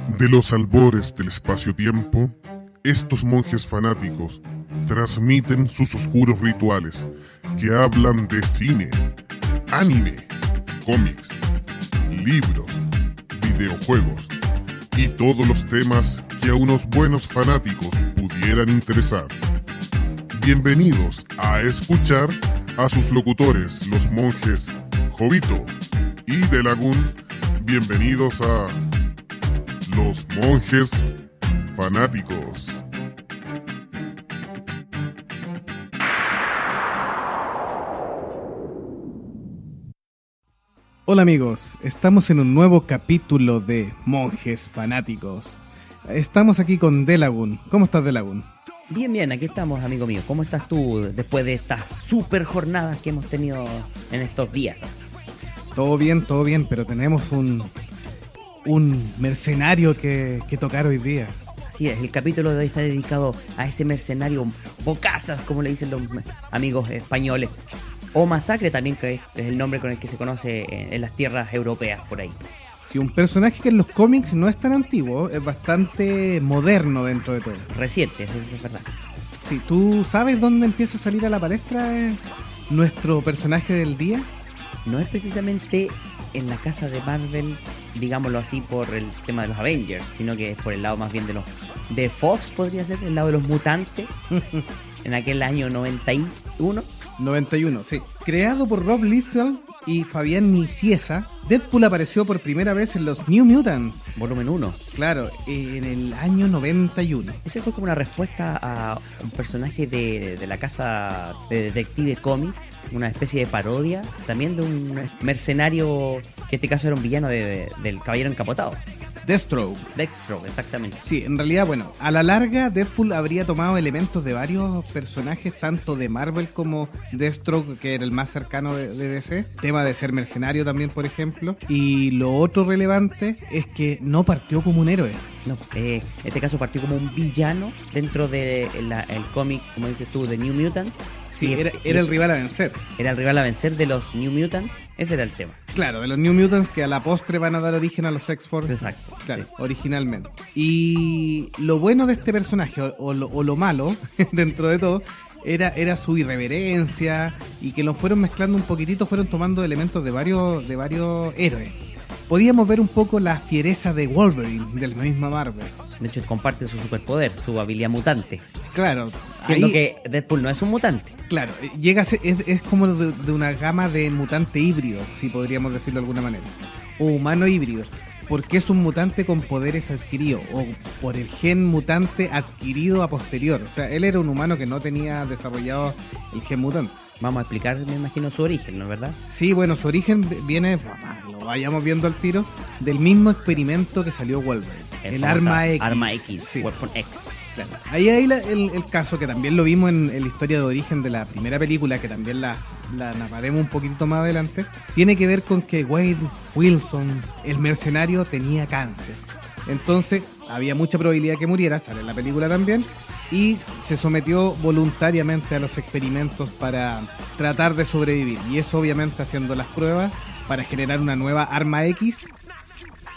De los albores del espacio-tiempo, estos monjes fanáticos transmiten sus oscuros rituales que hablan de cine, anime, cómics, libros, videojuegos y todos los temas que a unos buenos fanáticos pudieran interesar. Bienvenidos a escuchar a sus locutores, los monjes Jovito y Delagún. Bienvenidos a Los Monjes Fanáticos. Hola amigos, estamos en un nuevo capítulo de Monjes Fanáticos. Estamos aquí con Delagún. ¿Cómo estás, Delagún? Bien, aquí estamos, amigo mío. ¿Cómo estás tú después de estas super jornadas que hemos tenido en estos días? Todo bien, pero tenemos un mercenario que tocar hoy día. Así es, el capítulo de hoy está dedicado a ese mercenario bocazas, como le dicen los amigos españoles. O masacre también, que es el nombre con el que se conoce en las tierras europeas por ahí. Sí, un personaje que en los cómics no es tan antiguo, es bastante moderno dentro de todo. Reciente, eso es verdad. Sí, ¿tú sabes dónde empieza a salir a la palestra nuestro personaje del día? No es precisamente en la casa de Marvel, digámoslo así, por el tema de los Avengers, sino que es por el lado más bien de Fox, podría ser, el lado de los mutantes, en aquel año 91. 91, sí. Creado por Rob Liefeld y Fabián Nicieza, Deadpool apareció por primera vez en los New Mutants. Volumen 1. Claro, en el año 91. Ese fue como una respuesta a un personaje de la casa de Detective Comics, una especie de parodia, también de un mercenario, que en este caso era un villano del Caballero Encapotado. Deathstroke, exactamente. Sí, en realidad, bueno, a la larga Deadpool habría tomado elementos de varios personajes, tanto de Marvel como Deathstroke, que era el más cercano de DC. Tema de ser mercenario también, por ejemplo. Y lo otro relevante es que no partió como un héroe. No, en este caso partió como un villano dentro del cómic, como dices tú, de New Mutants. Sí, era el rival a vencer. Era el rival a vencer de los New Mutants. Ese era el tema. Claro, de los New Mutants que a la postre van a dar origen a los X-Force. Exacto. Claro, sí. Originalmente. Y lo bueno de este personaje, o lo malo, dentro de todo, era su irreverencia y que lo fueron mezclando un poquitito, fueron tomando elementos de varios héroes. Podíamos ver un poco la fiereza de Wolverine, de la misma Marvel. De hecho, comparte su superpoder, su habilidad mutante. Claro. Siendo que Deadpool no es un mutante. Claro, llega a ser, es como de una gama de mutante híbrido, si podríamos decirlo de alguna manera. O humano híbrido. Porque es un mutante con poderes adquiridos, o por el gen mutante adquirido a posterior. O sea, él era un humano que no tenía desarrollado el gen mutante. Vamos a explicar, me imagino, su origen, ¿no es verdad? Sí, bueno, su origen viene, lo vayamos viendo al tiro, del mismo experimento que salió Wolverine. El arma X. Arma X, sí. Weapon X. Claro. Ahí hay el caso que también lo vimos en la historia de origen de la primera película, que también la narraremos un poquito más adelante. Tiene que ver con que Wade Wilson, el mercenario, tenía cáncer. Entonces había mucha probabilidad que muriera, sale en la película también, y se sometió voluntariamente a los experimentos para tratar de sobrevivir. Y eso, obviamente, haciendo las pruebas para generar una nueva arma X,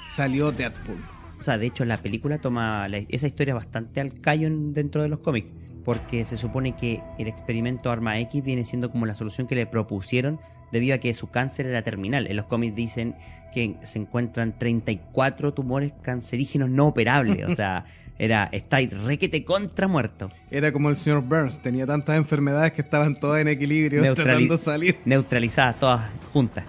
salió Deadpool. O sea, de hecho, la película toma esa historia bastante al callo dentro de los cómics, porque se supone que el experimento Arma X viene siendo como la solución que le propusieron debido a que su cáncer era terminal. En los cómics dicen que se encuentran 34 tumores cancerígenos no operables, o sea, está requete contra muerto. Era como el señor Burns, tenía tantas enfermedades que estaban todas en equilibrio, tratando de salir. Neutralizadas todas juntas.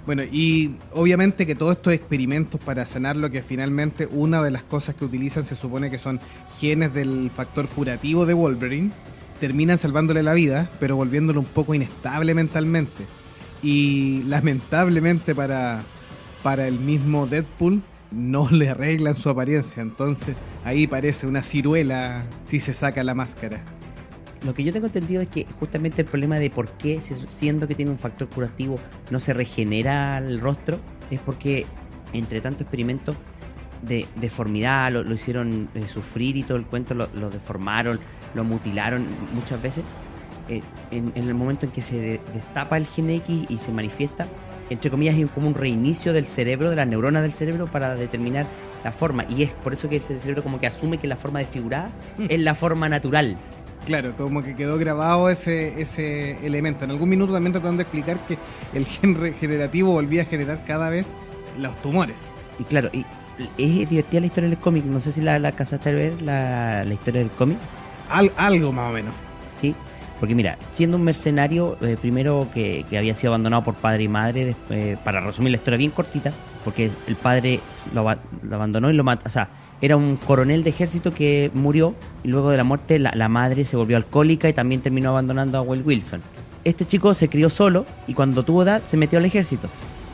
Bueno, y obviamente que todos estos experimentos para sanarlo, que finalmente una de las cosas que utilizan se supone que son genes del factor curativo de Wolverine, terminan salvándole la vida, pero volviéndolo un poco inestable mentalmente. Y lamentablemente para el mismo Deadpool no le arreglan su apariencia, entonces ahí parece una ciruela si se saca la máscara. Lo que yo tengo entendido es que justamente el problema de por qué, siendo que tiene un factor curativo, no se regenera el rostro, es porque entre tanto experimento de deformidad, lo hicieron sufrir y todo el cuento, lo deformaron, lo mutilaron muchas veces. En el momento en que se destapa el gen X y se manifiesta, entre comillas, hay como un reinicio del cerebro, de las neuronas del cerebro, para determinar la forma, y es por eso que ese cerebro como que asume que la forma desfigurada es la forma natural. Claro, como que quedó grabado ese elemento. En algún minuto también trataron de explicar que el gen regenerativo volvía a generar cada vez los tumores. Y claro, y es divertida la historia del cómic, no sé si la alcanzaste a ver, la historia del cómic. Algo más o menos. Sí, porque mira, siendo un mercenario, primero que había sido abandonado por padre y madre, para resumir la historia bien cortita, porque el padre lo abandonó y lo mató, o sea, era un coronel de ejército que murió y luego de la muerte la madre se volvió alcohólica y también terminó abandonando a Will Wilson. Este chico se crió solo y cuando tuvo edad se metió al ejército.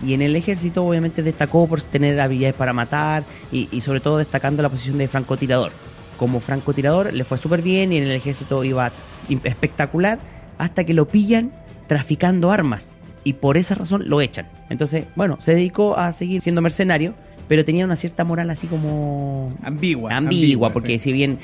Y en el ejército obviamente destacó por tener habilidades para matar y sobre todo destacando la posición de francotirador. Como francotirador le fue súper bien y en el ejército iba espectacular hasta que lo pillan traficando armas y por esa razón lo echan. Entonces, bueno, se dedicó a seguir siendo mercenario, pero tenía una cierta moral así como... Ambigua, porque sí. Si bien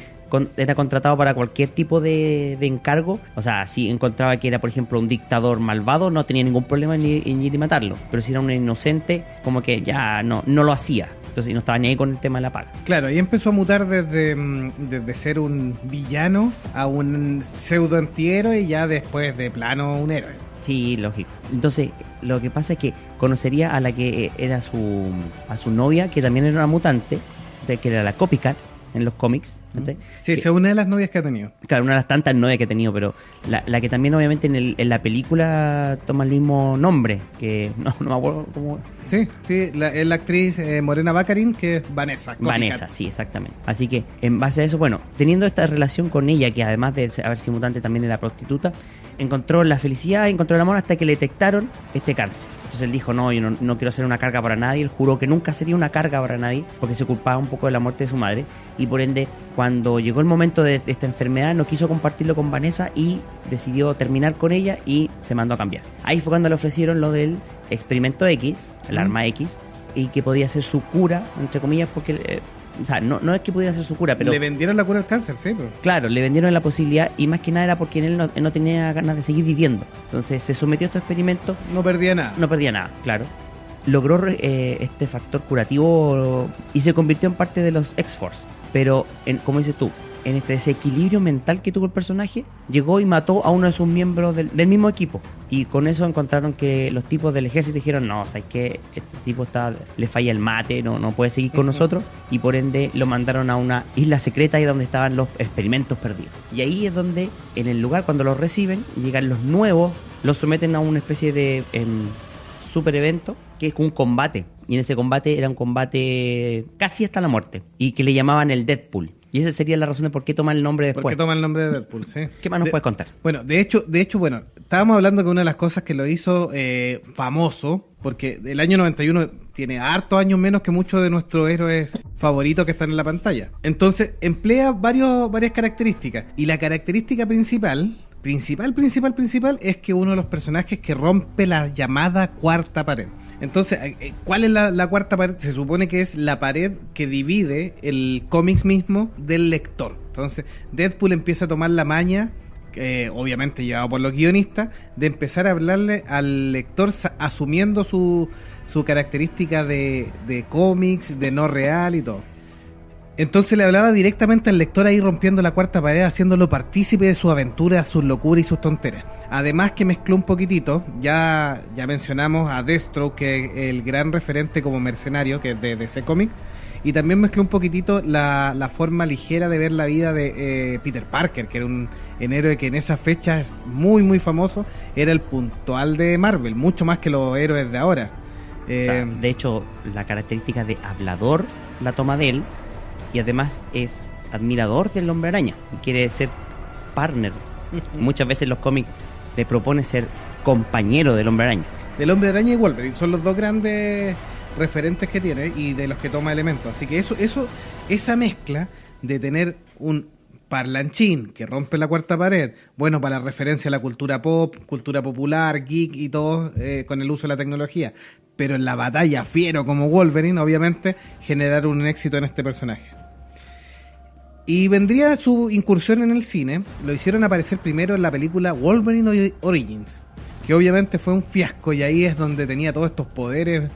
era contratado para cualquier tipo de encargo, o sea, si encontraba que era, por ejemplo, un dictador malvado, no tenía ningún problema en ir y matarlo. Pero si era un inocente, como que ya no lo hacía. Entonces no estaba ni ahí con el tema de la paga. Claro, ahí empezó a mutar desde ser un villano a un pseudo antihéroe y ya después de plano un héroe. Sí, lógico. Entonces, lo que pasa es que conocería a la que era a su novia, que también era una mutante, que era la Copycat en los cómics. ¿Sí? Sí, es una de las novias que ha tenido. Claro, una de las tantas novias que ha tenido, pero la que también obviamente en la película toma el mismo nombre, que no me acuerdo cómo... Sí, es la actriz Morena Baccarin, que es Vanessa. Copycat. Vanessa, sí, exactamente. Así que en base a eso, bueno, teniendo esta relación con ella, que además de haber sido mutante también era prostituta, encontró la felicidad, encontró el amor hasta que le detectaron este cáncer. Entonces él dijo, no, yo no quiero ser una carga para nadie. Él juró que nunca sería una carga para nadie porque se culpaba un poco de la muerte de su madre. Y por ende, cuando llegó el momento de esta enfermedad, no quiso compartirlo con Vanessa y decidió terminar con ella y se mandó a cambiar. Ahí fue cuando le ofrecieron lo del experimento X, el arma X, y que podía ser su cura, entre comillas, porque... o sea, no es que pudiera ser su cura, pero... Le vendieron la cura al cáncer, sí. Pero... Claro, le vendieron la posibilidad y más que nada era porque él no tenía ganas de seguir viviendo. Entonces se sometió a estos experimentos. No perdía nada, claro. Logró este factor curativo y se convirtió en parte de los X-Force. Pero, como dices tú, en este desequilibrio mental que tuvo el personaje, llegó y mató a uno de sus miembros del mismo equipo. Y con eso encontraron que los tipos del ejército dijeron, no, o sea, es que este tipo le falla el mate, no puede seguir con nosotros. Y por ende lo mandaron a una isla secreta ahí donde estaban los experimentos perdidos. Y ahí es donde, en el lugar, cuando los reciben, llegan los nuevos, los someten a una especie de super evento, que es un combate. Y en ese combate era un combate casi hasta la muerte. Y que le llamaban el Deadpool. Y esa sería la razón de por qué toma el nombre después. ¿Por qué toma el nombre de Deadpool? Sí. ¿Qué más nos puedes contar? Bueno, de hecho, estábamos hablando que una de las cosas que lo hizo famoso, porque el año 91 tiene hartos años menos que muchos de nuestros héroes favoritos que están en la pantalla. Entonces, emplea varias características. Y la característica principal es que uno de los personajes que rompe la llamada cuarta pared. Entonces, ¿cuál es la cuarta pared? Se supone que es la pared que divide el cómics mismo del lector. Entonces, Deadpool empieza a tomar la maña, obviamente llevado por los guionistas, de empezar a hablarle al lector asumiendo su característica de cómics, de no real y todo. Entonces le hablaba directamente al lector ahí rompiendo la cuarta pared, haciéndolo partícipe de sus aventuras, sus locuras y sus tonteras. Además que mezcló un poquitito, ya mencionamos a Deathstroke, que es el gran referente como mercenario, que es de DC Comics, y también mezcló un poquitito la forma ligera de ver la vida de Peter Parker, que era un héroe que en esas fechas es muy muy famoso, era el puntual de Marvel, mucho más que los héroes de ahora. O sea, de hecho, la característica de hablador la toma de él. Y además es admirador del Hombre Araña y quiere ser partner. Muchas veces los cómics le propone ser compañero del Hombre Araña. Del Hombre Araña y Wolverine son los dos grandes referentes que tiene y de los que toma elementos. Así que esa mezcla de tener un parlanchín que rompe la cuarta pared, bueno, para referencia a la cultura pop, cultura popular, geek y todo, con el uso de la tecnología, pero en la batalla fiero como Wolverine, obviamente, generar un éxito en este personaje. Y vendría su incursión en el cine, lo hicieron aparecer primero en la película Wolverine Origins, que obviamente fue un fiasco y ahí es donde tenía todos estos poderes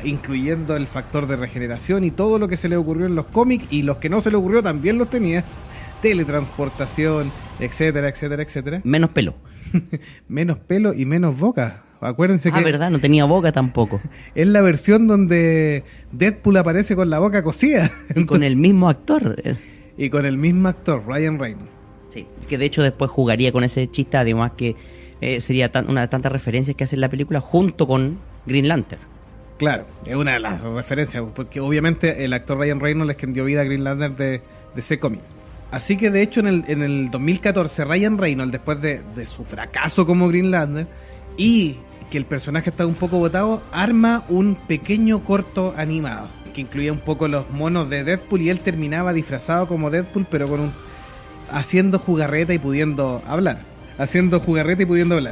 incluyendo el factor de regeneración y todo lo que se le ocurrió en los cómics, y los que no se le ocurrió también los tenía. Teletransportación, etcétera, etcétera, etcétera. Menos pelo. Menos pelo y menos boca. Acuérdense que verdad, no tenía boca tampoco. es la versión donde Deadpool aparece con la boca cosida. Y con el mismo actor. Y con el mismo actor, Ryan Reynolds. Sí, que de hecho después jugaría con ese chiste, además que sería una de tantas referencias que hace en la película junto con Green Lantern. Claro, es una de las referencias, porque obviamente el actor Ryan Reynolds es quien dio vida a Green Lantern de DC Comics. Así que de hecho en el 2014 Ryan Reynolds, después de su fracaso como Green Lantern y que el personaje estaba un poco botado, arma un pequeño corto animado que incluía un poco los monos de Deadpool, y él terminaba disfrazado como Deadpool, pero haciendo jugarreta y pudiendo hablar.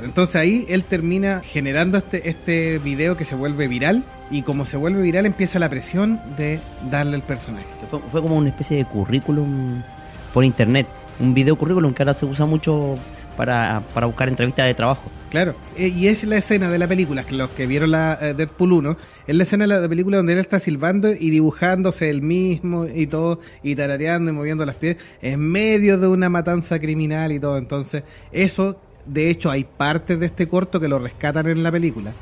Entonces ahí él termina generando este video que se vuelve viral, y como se vuelve viral empieza la presión de darle el personaje. Fue como una especie de currículum por internet, un video currículum que ahora se usa mucho para buscar entrevistas de trabajo. Claro, y es la escena de la película, que los que vieron la Deadpool 1, es la escena de la película donde él está silbando y dibujándose él mismo y todo, y tarareando y moviendo las pies, en medio de una matanza criminal y todo. Entonces, eso, de hecho, hay partes de este corto que lo rescatan en la película,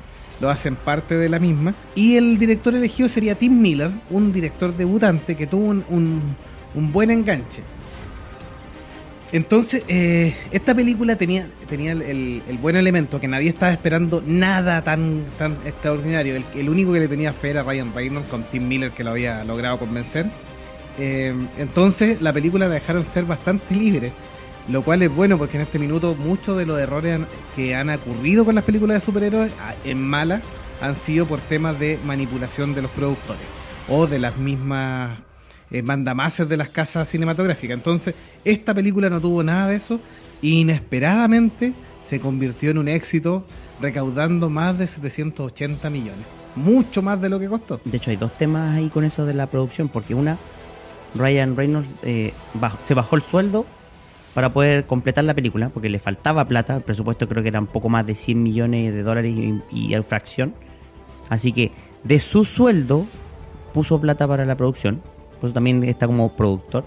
lo hacen parte de la misma, y el director elegido sería Tim Miller, un director debutante que tuvo un buen enganche. Entonces, esta película tenía el buen elemento, que nadie estaba esperando nada tan extraordinario. El único que le tenía fe era Ryan Reynolds, con Tim Miller, que lo había logrado convencer. Entonces, la película la dejaron ser bastante libre, lo cual es bueno, porque en este minuto muchos de los errores que han ocurrido con las películas de superhéroes en malas han sido por temas de manipulación de los productores o de las mismas mandamases de las casas cinematográficas. Entonces, esta película no tuvo nada de eso, e inesperadamente se convirtió en un éxito, recaudando más de 780 millones. Mucho más de lo que costó. De hecho, hay dos temas ahí con eso de la producción, porque Ryan Reynolds se bajó el sueldo para poder completar la película, porque le faltaba plata. El presupuesto creo que era un poco más de 100 millones de dólares y fracción. Así que de su sueldo puso plata para la producción. Por eso también está como productor.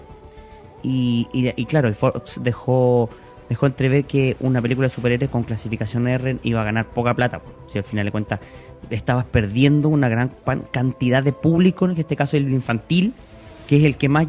Y claro, Fox dejó entrever que una película de superhéroes con clasificación R iba a ganar poca plata. Si al final de cuentas estabas perdiendo una gran cantidad de público, en este caso el infantil, que es el que más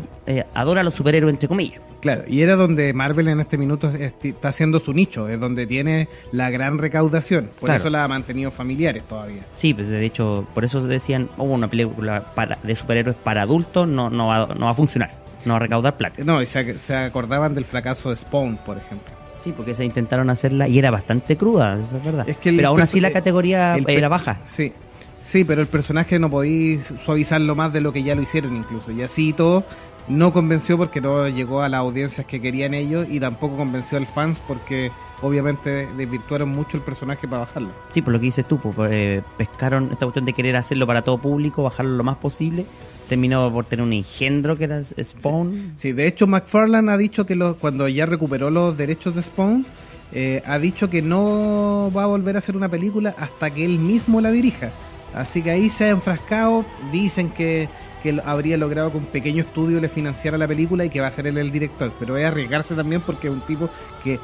adora a los superhéroes, entre comillas. Claro, y era donde Marvel en este minuto está haciendo su nicho, es donde tiene la gran recaudación. Por Claro. eso la ha mantenido familiares todavía. Sí, pues de hecho, por eso decían, una película de superhéroes para adultos no va a funcionar, no va a recaudar plata. No, y se acordaban del fracaso de Spawn, por ejemplo. Sí, porque se intentaron hacerla y era bastante cruda, eso es verdad. Es que pero aún así la categoría era baja. Sí, pero el personaje no podía suavizarlo más de lo que ya lo hicieron incluso. Y así todo no convenció, porque no llegó a las audiencias que querían ellos, y tampoco convenció al fans porque obviamente desvirtuaron mucho el personaje para bajarlo. Sí, por lo que dices tú, pescaron esta cuestión de querer hacerlo para todo público, bajarlo lo más posible. Terminó por tener un engendro que era Spawn. Sí, de hecho McFarlane ha dicho que cuando ya recuperó los derechos de Spawn, ha dicho que no va a volver a hacer una película hasta que él mismo la dirija. Así que ahí se ha enfrascado. Dicen que habría logrado que un pequeño estudio le financiara la película y que va a ser él el director, pero es arriesgarse también, porque es un tipo que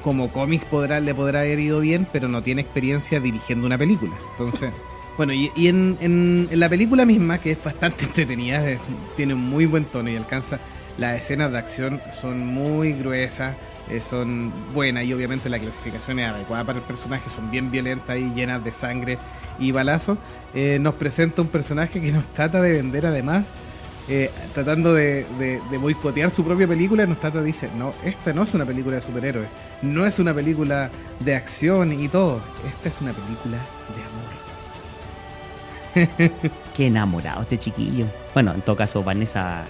como cómics le podrá haber ido bien, pero no tiene experiencia dirigiendo una película. Entonces, bueno, y en la película misma, que es bastante entretenida, tiene un muy buen tono y alcanza, las escenas de acción son muy gruesas, son buenas, y obviamente la clasificación es adecuada para el personaje, son bien violentas y llenas de sangre y balazos. Nos presenta un personaje que nos trata de vender, además, tratando de boicotear su propia película. Dice, no, esta no es una película de superhéroes, no es una película de acción y todo, esta es una película de amor. Qué enamorado este chiquillo. Bueno, en todo caso, Vanessa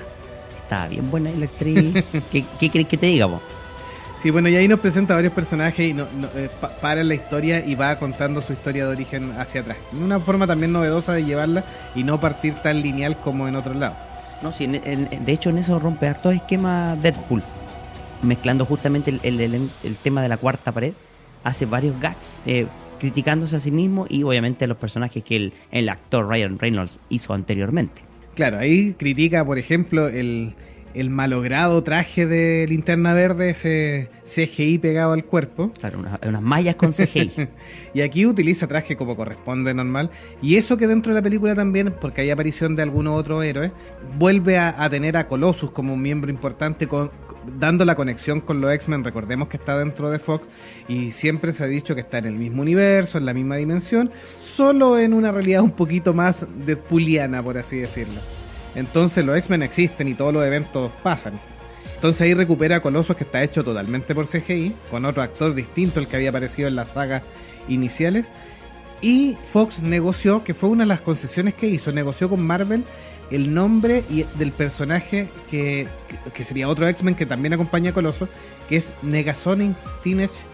está bien buena, la actriz. ¿Qué crees que te diga, vos? Sí, bueno, y ahí nos presenta varios personajes y para la historia y va contando su historia de origen hacia atrás. Una forma también novedosa de llevarla y no partir tan lineal como en otros lados. No, sí, de hecho en eso rompe harto esquema Deadpool. Mezclando justamente el tema de la cuarta pared, hace varios gags. criticándose a sí mismo y obviamente a los personajes que el actor Ryan Reynolds hizo anteriormente. Claro, ahí critica, por ejemplo, el malogrado traje de Linterna Verde, ese CGI pegado al cuerpo. Claro, unas mallas con CGI. Y aquí utiliza traje como corresponde normal. Y eso que dentro de la película también, porque hay aparición de algunos otros héroes, vuelve a tener a Colossus como un miembro importante, dando la conexión con los X-Men. Recordemos que está dentro de Fox y siempre se ha dicho que está en el mismo universo, en la misma dimensión, solo en una realidad un poquito más deadpooliana, por así decirlo. Entonces los X-Men existen y todos los eventos pasan. Entonces ahí recupera a Colossus, que está hecho totalmente por CGI, con otro actor distinto al que había aparecido en las sagas iniciales. Y Fox negoció, que fue una de las concesiones que hizo, negoció con Marvel el nombre del personaje que sería otro X-Men que también acompaña a Colossus, que es Negasonic Teenage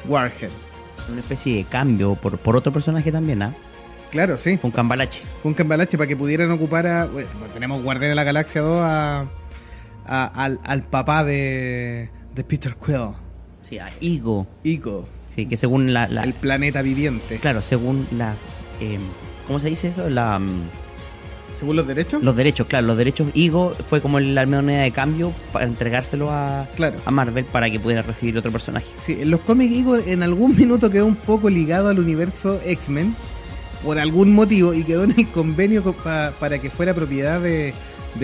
Warhead. Una especie de cambio por otro personaje también, ¿ah? Claro, sí. Fue un cambalache. Fue un cambalache para que pudieran ocupar bueno, tenemos Guardianes de la Galaxia 2 al papá de Peter Quill. Sí, a Ego. Ego. Sí, que según el planeta viviente. Claro, según ¿cómo se dice eso? ¿Según los derechos? Los derechos, claro. Los derechos Ego fue como la moneda de cambio para entregárselo a Marvel para que pudiera recibir otro personaje. Sí, en los cómics Ego en algún minuto quedó un poco ligado al universo X-Men por algún motivo y quedó en el convenio para que fuera propiedad de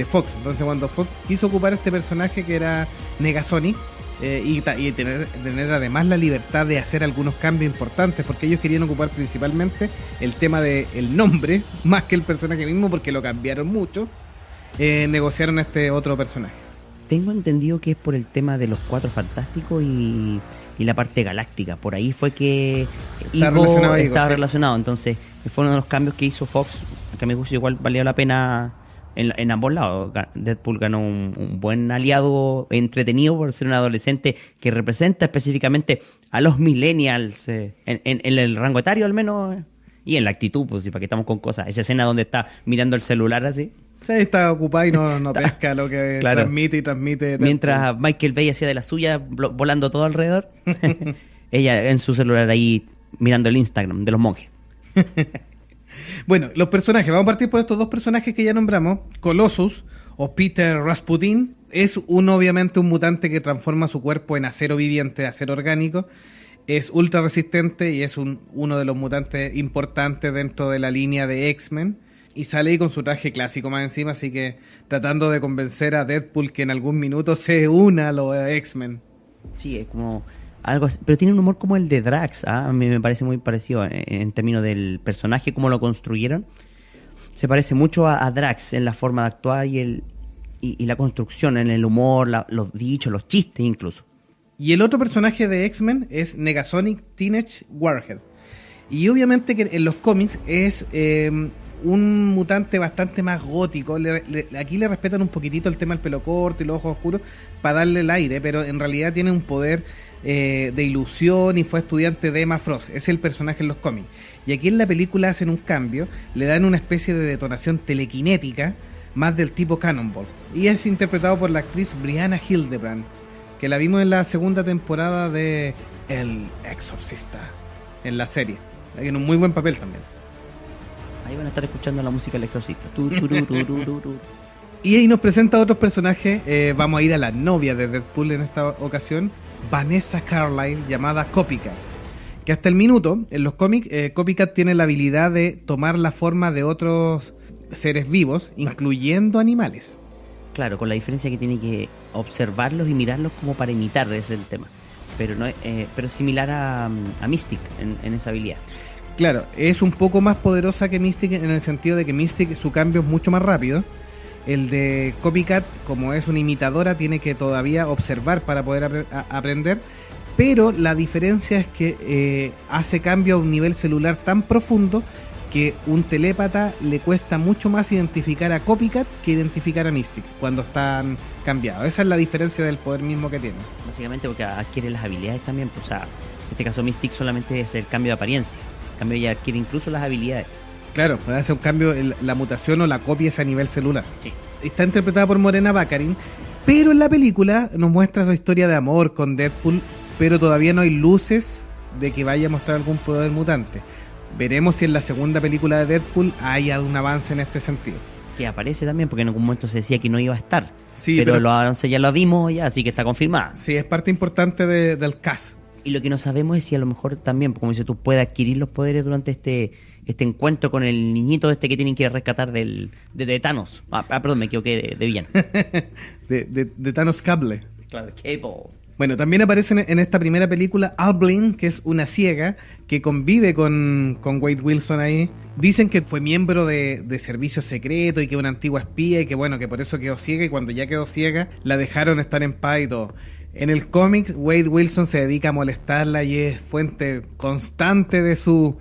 Fox. Entonces cuando Fox quiso ocupar este personaje que era Negasonic y tener además la libertad de hacer algunos cambios importantes, porque ellos querían ocupar principalmente el tema del nombre más que el personaje mismo, porque lo cambiaron mucho, negociaron este otro personaje. Tengo entendido que es por el tema de los Cuatro Fantásticos y la parte galáctica. Por ahí fue que estaba relacionado. Entonces, fue uno de los cambios que hizo Fox, que a mi juicio igual valía la pena en ambos lados. Deadpool ganó un buen aliado entretenido por ser un adolescente que representa específicamente a los millennials en el rango etario al menos, y en la actitud, pues, para que estamos con cosas. Esa escena donde está mirando el celular así. Sí, está ocupado y no pesca lo que claro. transmite Deadpool. Mientras Michael Bay hacía de la suya, volando todo alrededor, ella en su celular ahí mirando el Instagram de los monjes. Bueno, los personajes, vamos a partir por estos dos personajes que ya nombramos. Colossus, o Peter Rasputin, es obviamente un mutante que transforma su cuerpo en acero viviente, acero orgánico. Es ultra resistente y es uno de los mutantes importantes dentro de la línea de X-Men. Y sale ahí con su traje clásico más encima, así que tratando de convencer a Deadpool que en algún minuto se una a los X-Men. Sí, es como algo así, pero tiene un humor como el de Drax, ¿ah? A mí me parece muy parecido en términos del personaje, cómo lo construyeron. Se parece mucho a Drax en la forma de actuar y la construcción, en el humor, los dichos, los chistes incluso. Y el otro personaje de X-Men es Negasonic Teenage Warhead. Y obviamente que en los cómics es un mutante bastante más gótico. Aquí le respetan un poquitito el tema del pelo corto y los ojos oscuros para darle el aire, pero en realidad tiene un poder de ilusión y fue estudiante de Emma Frost. Es el personaje en los cómics. Y aquí en la película hacen un cambio, le dan una especie de detonación telequinética más del tipo Cannonball. Y es interpretado por la actriz Brianna Hildebrand, que la vimos en la segunda temporada de El Exorcista, en la serie. En un muy buen papel también. Ahí van a estar escuchando la música del Exorcista. Y ahí nos presenta otros personajes. Vamos a ir a la novia de Deadpool en esta ocasión, Vanessa Carlyle, llamada Copycat. Que hasta el minuto, en los cómics, Copycat tiene la habilidad de tomar la forma de otros seres vivos, incluyendo animales. Claro, con la diferencia que tiene que observarlos y mirarlos como para imitar, ese es el tema. Pero no, pero similar a Mystic en esa habilidad. Claro, es un poco más poderosa que Mystic en el sentido de que Mystic su cambio es mucho más rápido. El de Copycat, como es una imitadora, tiene que todavía observar para poder aprender. Pero la diferencia es que hace cambio a un nivel celular tan profundo que un telépata le cuesta mucho más identificar a Copycat que identificar a Mystic cuando están cambiados. Esa es la diferencia del poder mismo que tiene. Básicamente porque adquiere las habilidades también. Pues, o sea, en este caso Mystic solamente es el cambio de apariencia. En cambio ella adquiere incluso las habilidades. Claro, puede hacer un cambio, la mutación o la copia es a nivel celular. Sí. Está interpretada por Morena Baccarin, pero en la película nos muestra su historia de amor con Deadpool, pero todavía no hay luces de que vaya a mostrar algún poder mutante. Veremos si en la segunda película de Deadpool hay algún avance en este sentido. Que aparece también, porque en algún momento se decía que no iba a estar. Sí, pero los avances ya lo vimos, ya, así que está confirmada. Sí, es parte importante del cast. Y lo que no sabemos es si a lo mejor también, como dices tú, puede adquirir los poderes durante este encuentro con el niñito que tienen que ir a rescatar de Thanos. Perdón, me equivoqué de villano. de Thanos Cable. Claro, Cable. Bueno, también aparece en esta primera película Alblin, que es una ciega que convive con Wade Wilson ahí. Dicen que fue miembro de servicio secreto y que es una antigua espía y que bueno, que por eso quedó ciega, y cuando ya quedó ciega la dejaron estar en paz y todo. En el cómic, Wade Wilson se dedica a molestarla y es fuente constante de su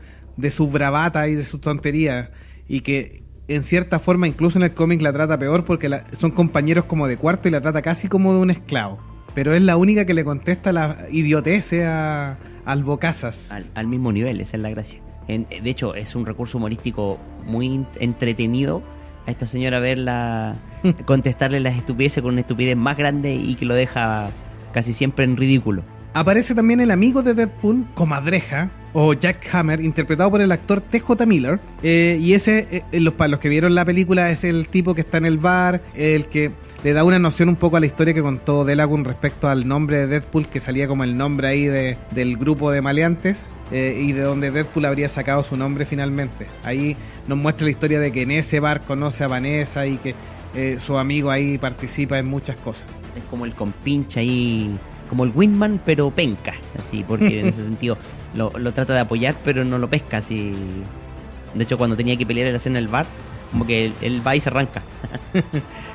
bravata y de su tontería, y que en cierta forma incluso en el cómic la trata peor porque son compañeros como de cuarto y la trata casi como de un esclavo. Pero es la única que le contesta la idiotez al Bocazas. Al mismo nivel, esa es la gracia. De hecho, es un recurso humorístico muy entretenido a esta señora verla contestarle las estupideces con una estupidez más grande y que lo deja casi siempre en ridículo. Aparece también el amigo de Deadpool, Comadreja, o Jack Hammer, interpretado por el actor T.J. Miller. Y ese, para los que vieron la película, es el tipo que está en el bar, el que le da una noción un poco a la historia que contó Delagun respecto al nombre de Deadpool, que salía como el nombre ahí del grupo de maleantes, y de donde Deadpool habría sacado su nombre finalmente. Ahí nos muestra la historia de que en ese bar conoce a Vanessa y que su amigo ahí participa en muchas cosas. Es como el compinche ahí, como el Wingman, pero penca, así, porque en ese sentido lo trata de apoyar, pero no lo pesca, así. De hecho, cuando tenía que pelear en la escena del bar, como que él va y se arranca.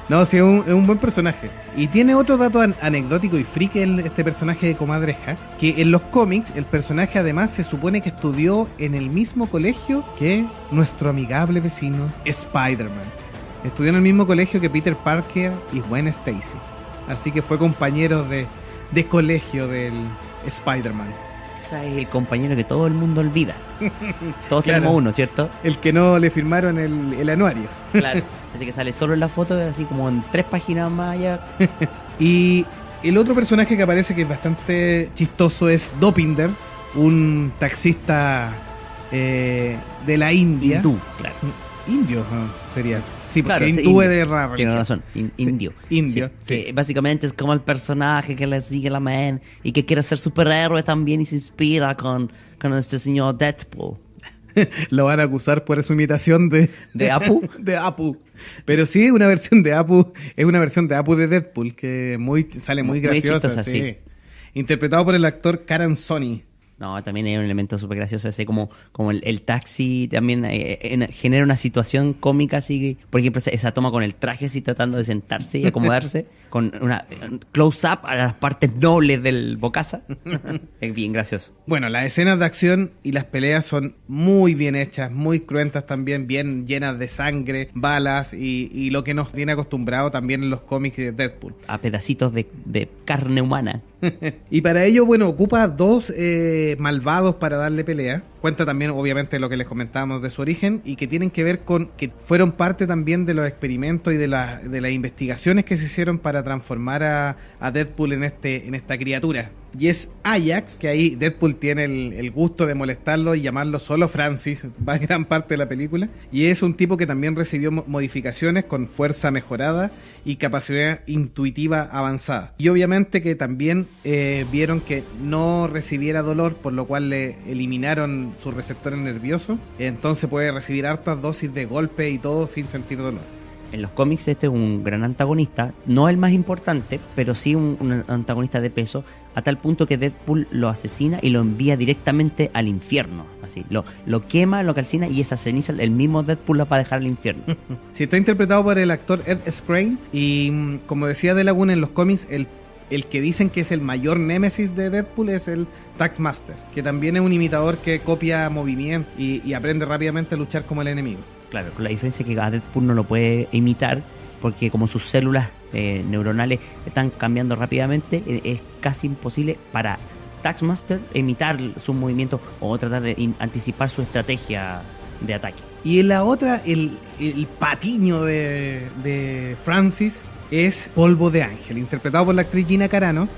No, sí, es un buen personaje. Y tiene otro dato anecdótico y friki este personaje de Comadreja, que en los cómics el personaje además se supone que estudió en el mismo colegio que nuestro amigable vecino Spider-Man. Estudió en el mismo colegio que Peter Parker y Gwen Stacy. Así que fue compañero de colegio del Spider-Man. O sea, es el compañero que todo el mundo olvida. Todos Claro. tenemos uno, ¿cierto? El que no le firmaron el anuario. Claro. Así que sale solo en la foto, así como en 3 páginas más allá. Y el otro personaje que aparece que es bastante chistoso es Dopinder, un taxista de la India. Hindú, claro. Indio sería. Sí, porque Claro, sí, hindú es de rara Tiene religión. razón, indio. Indio, Que sí. básicamente es como el personaje que le sigue la man y que quiere ser superhéroe también y se inspira con este señor Deadpool. Lo van a acusar por su imitación ¿De Apu? de Apu. Pero sí, una versión de Apu, es una versión de Apu de Deadpool que sale muy Muy graciosa. chistosa, sí. sí. Interpretado por el actor Karan Soni. No, también hay un elemento súper gracioso ese, como el taxi también genera una situación cómica así, por ejemplo esa toma con el traje así tratando de sentarse y acomodarse con una close-up a las partes nobles del bocaza. Es bien gracioso. Bueno, las escenas de acción y las peleas son muy bien hechas, muy cruentas también, bien llenas de sangre, balas y lo que nos tiene acostumbrado también en los cómics de Deadpool. A pedacitos de carne humana. Y para ello, bueno, ocupa dos malvados para darle pelea. Cuenta también, obviamente, lo que les comentábamos de su origen y que tienen que ver con que fueron parte también de los experimentos y de las investigaciones que se hicieron para transformar a Deadpool en esta criatura. Y es Ajax, que ahí Deadpool tiene el gusto de molestarlo y llamarlo solo Francis, va gran parte de la película. Y es un tipo que también recibió modificaciones con fuerza mejorada y capacidad intuitiva avanzada. Y obviamente que también vieron que no recibiera dolor, por lo cual le eliminaron sus receptores nerviosos. Entonces puede recibir hartas dosis de golpe y todo sin sentir dolor. En los cómics este es un gran antagonista, no el más importante, pero sí un antagonista de peso, a tal punto que Deadpool lo asesina y lo envía directamente al infierno. Así, lo quema, lo calcina y esa ceniza el mismo Deadpool la va a dejar al infierno. Sí, está interpretado por el actor Ed Skrein y como decía De Laguna en los cómics, el que dicen que es el mayor némesis de Deadpool es el Taskmaster, que también es un imitador que copia movimientos y aprende rápidamente a luchar como el enemigo. Claro, con la diferencia que a Deadpool no lo puede imitar, porque como sus células neuronales están cambiando rápidamente, es casi imposible para Taskmaster imitar sus movimientos o tratar de anticipar su estrategia de ataque. Y en la otra, el patiño de Francis es Polvo de Ángel, interpretado por la actriz Gina Carano,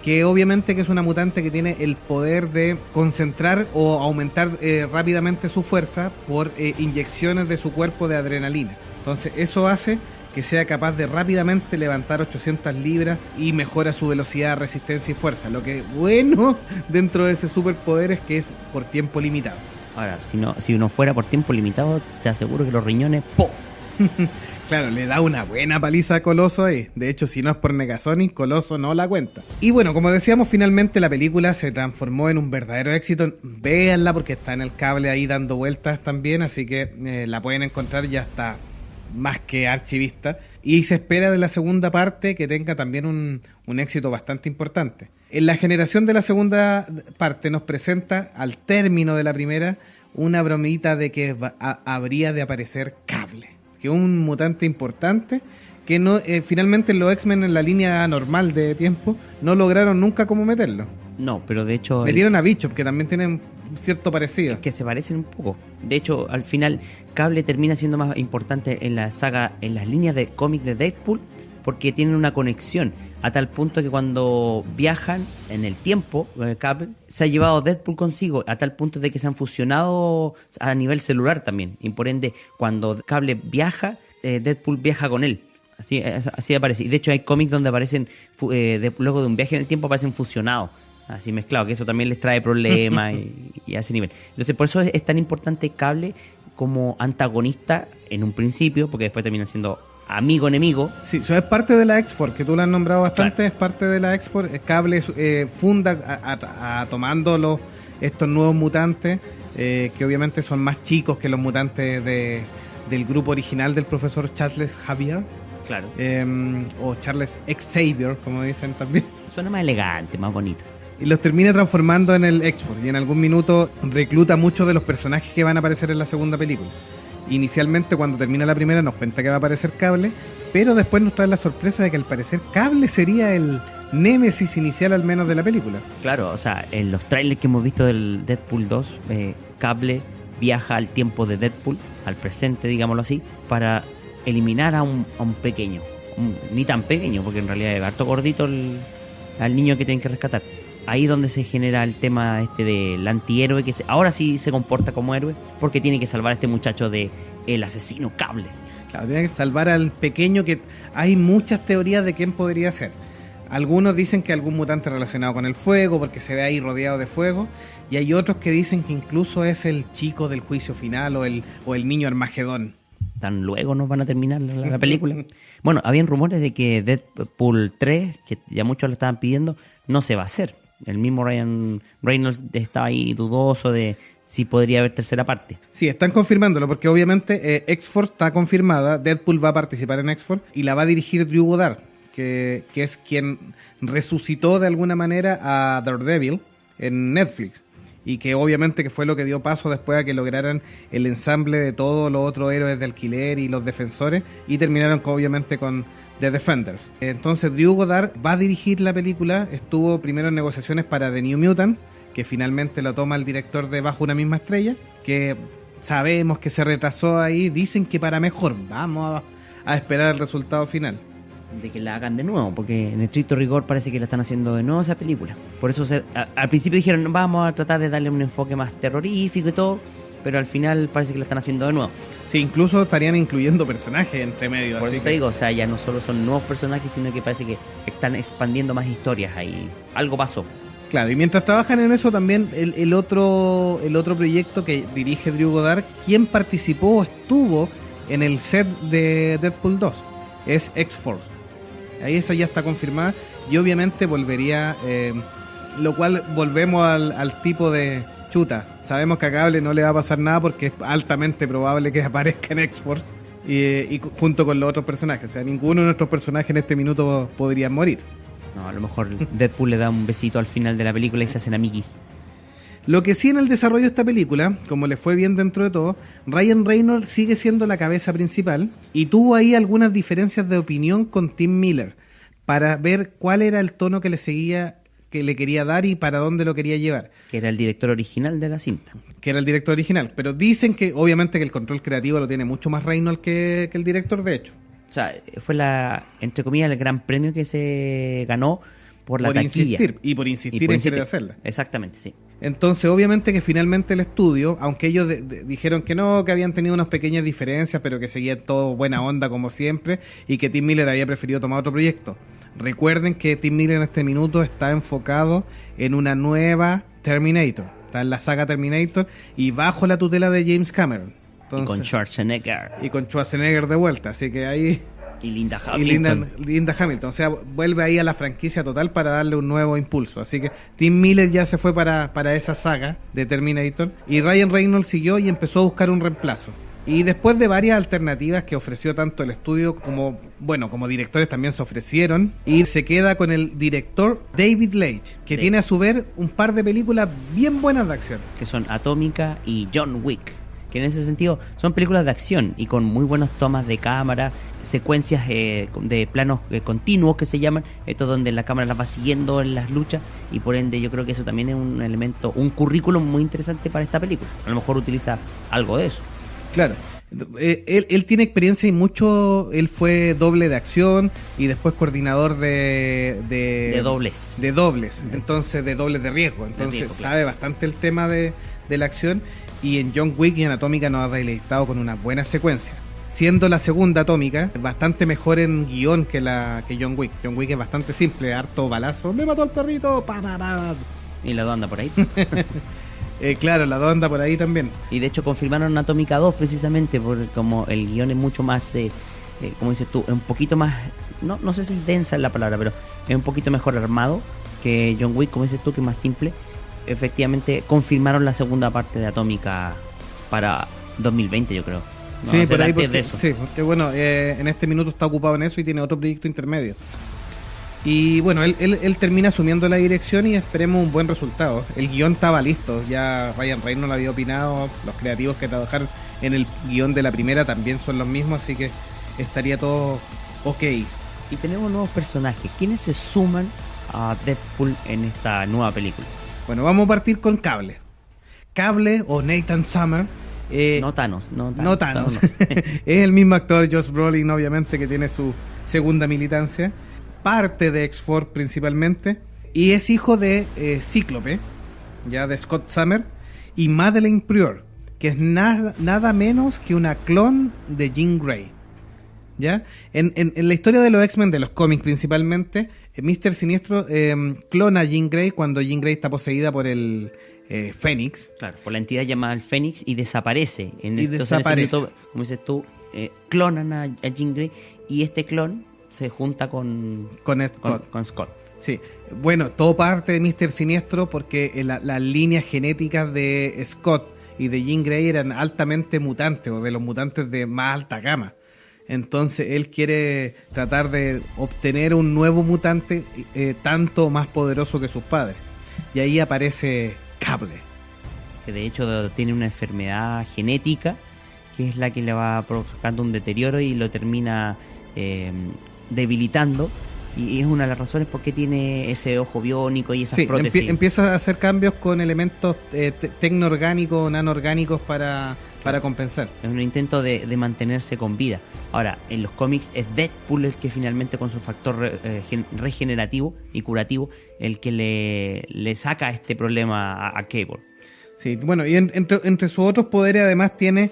que obviamente que es una mutante que tiene el poder de concentrar o aumentar rápidamente su fuerza por inyecciones de su cuerpo de adrenalina. Entonces eso hace que sea capaz de rápidamente levantar 800 libras y mejora su velocidad, resistencia y fuerza. Lo que es bueno dentro de ese superpoder es que es por tiempo limitado. Ahora, si uno fuera por tiempo limitado, te aseguro que los riñones, ¡po! Claro, le da una buena paliza a Coloso ahí. De hecho, si no es por Negasonic, Coloso no la cuenta. Y bueno, como decíamos, finalmente la película se transformó en un verdadero éxito. Véanla porque está en el cable ahí dando vueltas también, así que la pueden encontrar, ya está más que archivista. Y se espera de la segunda parte que tenga también un éxito bastante importante. En la generación de la segunda parte nos presenta, al término de la primera, una bromita de que habría de aparecer Cable, que es un mutante importante que no finalmente los X-Men en la línea normal de tiempo no lograron nunca cómo meterlo. No, pero de hecho... Metieron a Bishop, que también tienen cierto parecido. Que se parecen un poco. De hecho, al final, Cable termina siendo más importante en la saga, en las líneas de cómic de Deadpool, porque tienen una conexión, a tal punto que cuando viajan en el tiempo, Cable se ha llevado Deadpool consigo, a tal punto de que se han fusionado a nivel celular también. Y por ende, cuando Cable viaja, Deadpool viaja con él. Así aparece. Y de hecho hay cómics donde aparecen, luego de un viaje en el tiempo, aparecen fusionados, así mezclados, que eso también les trae problemas y a ese nivel. Entonces por eso es tan importante Cable como antagonista en un principio, porque después termina siendo amigo-enemigo. Sí, eso es parte de la X-Force, que tú la has nombrado bastante, claro. Es parte de la X-Force. Cable funda tomando estos nuevos mutantes, que obviamente son más chicos que los mutantes del grupo original del profesor Charles Xavier. Claro. O Charles Xavier, como dicen también. Suena más elegante, más bonito. Y los termina transformando en el X-Force, y en algún minuto recluta muchos de los personajes que van a aparecer en la segunda película. Inicialmente, cuando termina la primera, nos cuenta que va a aparecer Cable, pero después nos trae la sorpresa de que al parecer Cable sería el némesis inicial, al menos, de la película. Claro, o sea, en los trailers que hemos visto del Deadpool 2, Cable viaja al tiempo de Deadpool, al presente, digámoslo así, para eliminar a un pequeño. Ni tan pequeño, porque en realidad es harto gordito al niño que tienen que rescatar. Ahí donde se genera el tema del antihéroe, que ahora sí se comporta como héroe, porque tiene que salvar a este muchacho de el asesino Cable. Claro, tiene que salvar al pequeño, que hay muchas teorías de quién podría ser. Algunos dicen que algún mutante relacionado con el fuego, porque se ve ahí rodeado de fuego, y hay otros que dicen que incluso es el chico del juicio final o el niño Armagedón. Tan luego nos van a terminar la película. Bueno, habían rumores de que Deadpool 3, que ya muchos lo estaban pidiendo, no se va a hacer. El mismo Ryan Reynolds estaba ahí dudoso de si podría haber tercera parte. Sí, están confirmándolo, porque obviamente X-Force está confirmada, Deadpool va a participar en X-Force y la va a dirigir Drew Goddard, que es quien resucitó de alguna manera a Daredevil en Netflix, y que obviamente que fue lo que dio paso después a que lograran el ensamble de todos los otros héroes de alquiler y los defensores, y terminaron obviamente con The Defenders. Entonces Drew Goddard va a dirigir la película. Estuvo primero en negociaciones para The New Mutant, que finalmente lo toma el director de Bajo una misma estrella, que sabemos que se retrasó ahí, dicen que para mejor. Vamos a esperar el resultado final. De que la hagan de nuevo, porque en estricto rigor parece que la están haciendo de nuevo esa película. Por eso al principio dijeron, vamos a tratar de darle un enfoque más terrorífico y todo, pero al final parece que la están haciendo de nuevo. Sí, incluso estarían incluyendo personajes entre medio. Por así eso que... te digo, o sea, ya no solo son nuevos personajes, sino que parece que están expandiendo más historias ahí. Algo pasó. Claro, y mientras trabajan en eso también el otro proyecto que dirige Drew Goddard, quien participó o estuvo en el set de Deadpool 2, es X-Force. Ahí esa ya está confirmada y obviamente volvería, lo cual volvemos al tipo de chuta. Sabemos que a Cable no le va a pasar nada porque es altamente probable que aparezca en X-Force y junto con los otros personajes. O sea, ninguno de nuestros personajes en este minuto podrían morir. No, a lo mejor Deadpool le da un besito al final de la película y se hacen amiguis. Lo que sí, en el desarrollo de esta película, como le fue bien dentro de todo, Ryan Reynolds sigue siendo la cabeza principal y tuvo ahí algunas diferencias de opinión con Tim Miller para ver cuál era el tono que le quería dar y para dónde lo quería llevar. Que era el director original de la cinta. Que era el director original, pero dicen que obviamente que el control creativo lo tiene mucho más Reynolds que el director, de hecho. O sea, fue entre comillas, el gran premio que se ganó por la taquilla. Por insistir en querer hacerla. Exactamente, sí. Entonces, obviamente que finalmente el estudio, aunque ellos dijeron que no, que habían tenido unas pequeñas diferencias, pero que seguía todo buena onda como siempre, y que Tim Miller había preferido tomar otro proyecto. Recuerden que Tim Miller en este minuto está enfocado en una nueva Terminator. Está en la saga Terminator y bajo la tutela de James Cameron. Entonces, y con Schwarzenegger. Y con Schwarzenegger de vuelta, así que ahí... Y Linda Hamilton. Linda Hamilton, o sea, vuelve ahí a la franquicia total para darle un nuevo impulso. Así que Tim Miller ya se fue para esa saga de Terminator y Ryan Reynolds siguió y empezó a buscar un reemplazo. Y después de varias alternativas que ofreció tanto el estudio como directores también se ofrecieron, y se queda con el director David Leitch, que tiene a su vez un par de películas bien buenas de acción. Que son Atómica y John Wick, que en ese sentido son películas de acción y con muy buenas tomas de cámara, secuencias de planos continuos que se llaman, esto donde la cámara las va siguiendo en las luchas, y por ende yo creo que eso también es un elemento, un currículum muy interesante para esta película. A lo mejor utiliza algo de eso. Claro, él tiene experiencia y mucho, él fue doble de acción y después coordinador de dobles. De dobles, entonces de dobles de riesgo, entonces sabe bastante el tema de la acción, y en John Wick y en Atómica nos ha deleitado con una buena secuencia. Siendo la segunda Atómica bastante mejor en guión que John Wick. John Wick es bastante simple, harto balazo, me mató el perrito, pa. Y la onda por ahí. Claro, la onda por ahí también. Y de hecho confirmaron Atómica 2 precisamente, porque como el guión es mucho más, como dices tú, un poquito más, no sé si densa es la palabra, pero es un poquito mejor armado que John Wick, como dices tú, que es más simple. Efectivamente confirmaron la segunda parte de Atómica para 2020, yo creo. No, sí, por ahí, porque bueno, en este minuto está ocupado en eso y tiene otro proyecto intermedio. Y bueno, él termina asumiendo la dirección y esperemos un buen resultado. El guión estaba listo, ya Ryan Reynolds lo había opinado, los creativos que trabajaron en el guión de la primera también son los mismos, así que estaría todo ok. Y tenemos nuevos personajes. ¿Quiénes se suman a Deadpool en esta nueva película? Bueno, vamos a partir con Cable. Cable o Nathan Summer. No Thanos. Es el mismo actor, Josh Brolin, obviamente, que tiene su segunda militancia. Parte de X-Force principalmente. Y es hijo de Cíclope, ya de Scott Summer, y Madeleine Pryor, que es nada menos que una clon de Jean Grey. ¿Ya? En la historia de los X-Men, de los cómics principalmente, Mr. Siniestro clona a Jean Grey cuando Jean Grey está poseída por el Fénix. Claro, por la entidad llamada el Fénix, y desaparece. Desaparece. Como dices tú, clonan a Jean Grey, y este clon se junta con Scott. Sí, bueno, todo parte de Mr. Siniestro porque las líneas genéticas de Scott y de Jean Grey eran altamente mutantes, o de los mutantes de más alta gama. Entonces él quiere tratar de obtener un nuevo mutante tanto más poderoso que sus padres. Y ahí aparece Cable, que de hecho tiene una enfermedad genética que es la que le va provocando un deterioro y lo termina debilitando, y es una de las razones por qué tiene ese ojo biónico y esas prótesis. Empieza a hacer cambios con elementos tecnoorgánicos, nanoorgánicos para compensar. Es un intento de mantenerse con vida. Ahora, en los cómics es Deadpool el que finalmente, con su factor regenerativo y curativo, el que le saca este problema a Cable. Sí, bueno, y entre sus otros poderes además tiene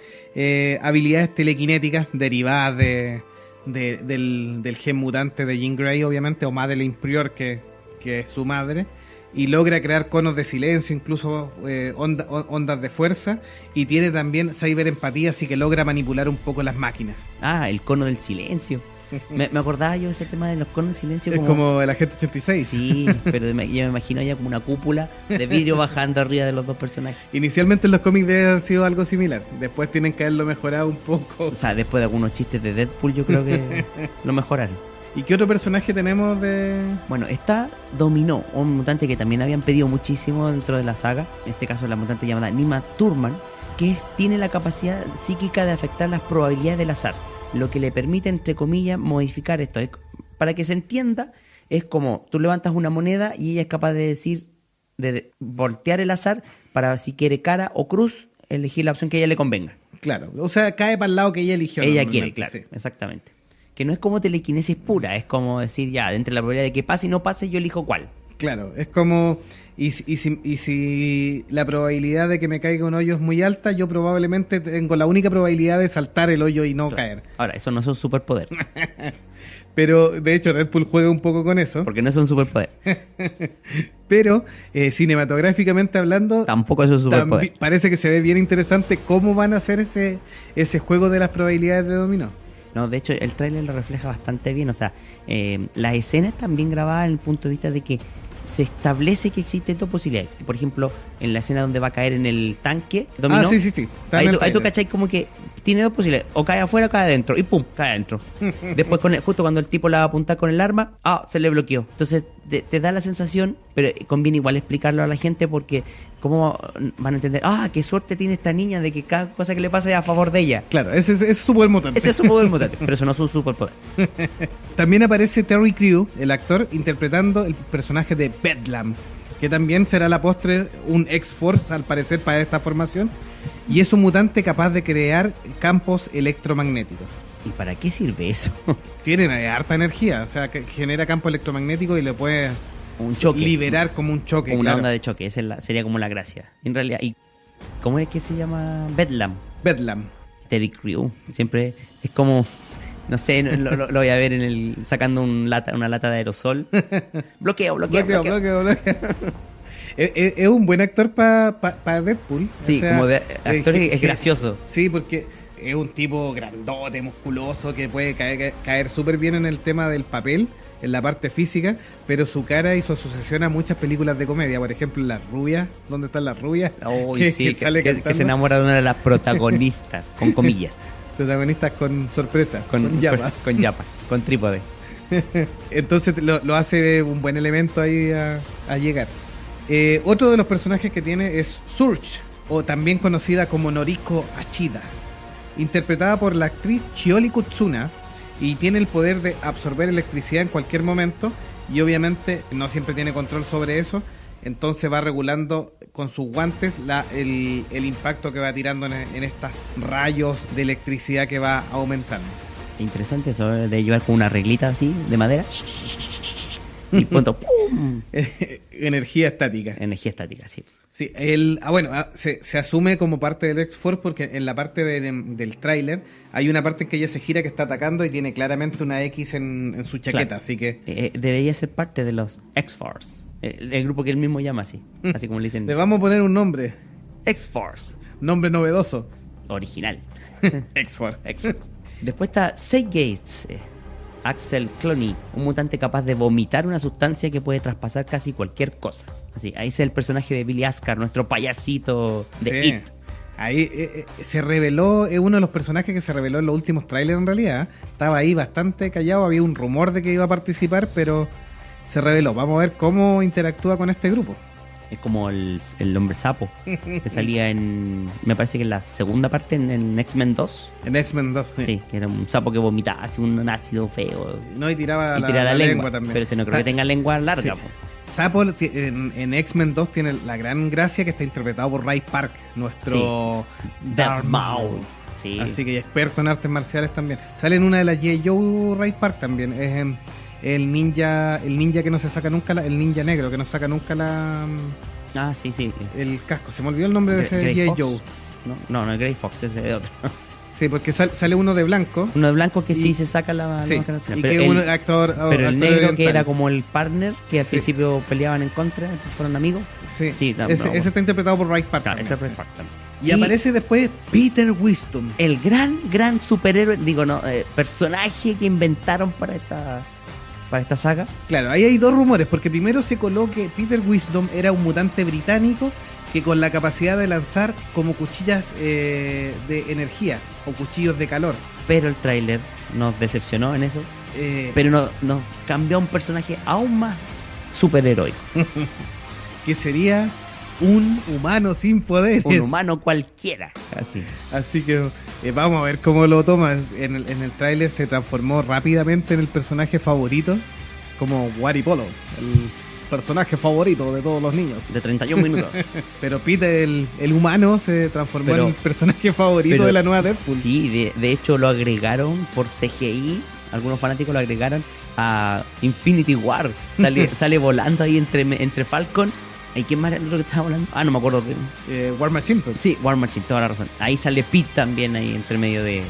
habilidades telequinéticas derivadas del gen mutante de Jean Grey, obviamente, o Madeleine Pryor, que es su madre, y logra crear conos de silencio, incluso ondas de fuerza, y tiene también cyberempatía, así que logra manipular un poco las máquinas. Ah, el cono del silencio. Me acordaba yo de ese tema de los conos de silencio. Es como el Agente 86. Sí, pero yo me imagino ya como una cúpula de vidrio bajando arriba de los dos personajes. Inicialmente en los cómics debe haber sido algo similar. Después tienen que haberlo mejorado un poco. O sea, después de algunos chistes de Deadpool, yo creo que lo mejoraron. ¿Y qué otro personaje tenemos de...? Bueno, está Dominó, un mutante que también habían pedido muchísimo dentro de la saga. En este caso la mutante llamada Nima Thurman, que tiene la capacidad psíquica de afectar las probabilidades del azar, lo que le permite, entre comillas, modificar esto. Para que se entienda, es como tú levantas una moneda y ella es capaz de decir, de voltear el azar para, si quiere cara o cruz, elegir la opción que a ella le convenga. Claro, o sea, cae para el lado que ella eligió. Ella quiere, claro, sí. Exactamente. Que no es como telequinesis pura, es como decir, ya, entre la probabilidad de que pase y no pase, yo elijo cuál. Claro, es como, y si la probabilidad de que me caiga un hoyo es muy alta, yo probablemente tengo la única probabilidad de saltar el hoyo y no caer. Ahora, eso no es un superpoder, Pero, de hecho, Deadpool juega un poco con eso. porque no es un superpoder. Pero, cinematográficamente hablando, Tampoco es un superpoder. parece que se ve bien interesante cómo van a hacer ese juego de las probabilidades de dominó. No, de hecho, el tráiler lo refleja bastante bien. O sea, las escenas están bien grabadas en el punto de vista de que se establece que existen dos posibilidades. Por ejemplo, en la escena donde va a caer en el tanque dominó. Sí. Está en el Ahí tú trailer. cachai como que tiene dos posibilidades. O cae afuera o cae adentro. Y pum, cae adentro. Después, justo cuando el tipo la va a apuntar con el arma, se le bloqueó. Entonces, te da la sensación, pero conviene igual explicarlo a la gente porque cómo van a entender, qué suerte tiene esta niña de que cada cosa que le pase es a favor de ella. Claro, ese es su poder mutante. Ese es su poder mutante, pero eso no es un superpoder. También aparece Terry Crew, el actor, interpretando el personaje de Bedlam, que también será a la postre un X-Force, al parecer, para esta formación, y es un mutante capaz de crear campos electromagnéticos. ¿Y para qué sirve eso? Tienen harta energía, o sea, que genera campo electromagnético y le puede Un choque. liberar como un choque. Como una claro. onda de choque, esa sería como la gracia. En realidad, ¿y cómo es que se llama? Bedlam. Bedlam. Terry Crew. Siempre es como, no sé, lo voy a ver sacando una lata de aerosol. Bloqueo. Es un buen actor para Deadpool. Sí, como de actor es gracioso. Sí, porque es un tipo grandote, musculoso, que puede caer súper bien en el tema del papel, en la parte física, pero su cara y su asociación a muchas películas de comedia. Por ejemplo, Las Rubias, ¿dónde están las rubias? Sí, sale que cantando. se enamora de una de las protagonistas, con comillas. Protagonistas con sorpresa, con llama. Con yapa, con trípode. Entonces lo hace un buen elemento ahí a llegar. Otro de los personajes que tiene es Surge, o también conocida como Noriko Achida, interpretada por la actriz Chioli Kutsuna, y tiene el poder de absorber electricidad en cualquier momento, y obviamente no siempre tiene control sobre eso, entonces va regulando con sus guantes el impacto que va tirando en estos rayos de electricidad que va aumentando. Interesante eso de llevar con una reglita así de madera y punto, ¡pum! Energía estática. Energía estática, sí. Sí, se asume como parte del X-Force porque en la parte del tráiler hay una parte en que ella se gira que está atacando y tiene claramente una X en su chaqueta, Claro. así que debería ser parte de los X-Force, el grupo que él mismo llama así como le dicen. le vamos a poner un nombre X-Force, nombre novedoso. original. X-Force. X-Force. Después está Seth Gates, Axel Cloney, un mutante capaz de vomitar una sustancia que puede traspasar casi cualquier cosa. Así, ahí es el personaje de Billy Askar, nuestro payasito de Sí. It. Ahí se reveló, es uno de los personajes que se reveló en los últimos trailers en realidad. Estaba ahí bastante callado, había un rumor de que iba a participar, pero se reveló. Vamos a ver cómo interactúa con este grupo. Es como el hombre sapo que salía me parece que en la segunda parte en X-Men 2. En X-Men 2. Sí, que era un sapo que vomitaba así un ácido feo No, y tiraba y tiraba la lengua también. pero este no creo que tenga lengua larga. Sí. Po. Sapo en X-Men 2 tiene la gran gracia que está interpretado por Ray Park, nuestro Darth Maul. Sí. Así que experto en artes marciales también. Sale en una de las G.I. Joe Ray Park también. Es el ninja que no se saca nunca, el ninja negro que no saca nunca Sí. el casco. Se me olvidó el nombre de ese Grey G.I. Fox. Joe. No es Grey Fox, ese es otro. Sí, porque sale uno de blanco. Uno de blanco que sí Y- se saca la Sí, máscara al final. y Pero que el, un actor pero el negro oriental. que era como el partner, que al Sí. principio peleaban en contra, después fueron amigos. Sí, Sí, no, ese no. está interpretado por Ray Park. Claro, también. ese es Grey Fox también. Y aparece después Peter Wisdom. el gran superhéroe, personaje que inventaron para esta saga. Claro, ahí hay dos rumores, porque primero se coló que Peter Wisdom era un mutante británico que con la capacidad de lanzar como cuchillas de energía o cuchillos de calor. Pero el tráiler nos decepcionó en eso. Eh, Pero nos cambió a un personaje aún más superheroico. que sería un humano sin poderes. Un humano cualquiera. Así. Así que vamos a ver cómo lo toma. En el tráiler se transformó rápidamente en el personaje favorito, como Wari Polo, el personaje favorito de todos los niños. De 31 minutos. Pero Peter, el humano, se transformó Pero- en el personaje favorito pero- de la nueva Deadpool. Sí, de hecho lo agregaron por CGI algunos fanáticos lo agregaron a Infinity War. Sale volando ahí entre Falcon. ¿Y quién más era el otro que estaba volando? Ah, no me acuerdo. War Machine. Pues. Sí, War Machine, toda la razón. Ahí sale Pete también, ahí entre medio de...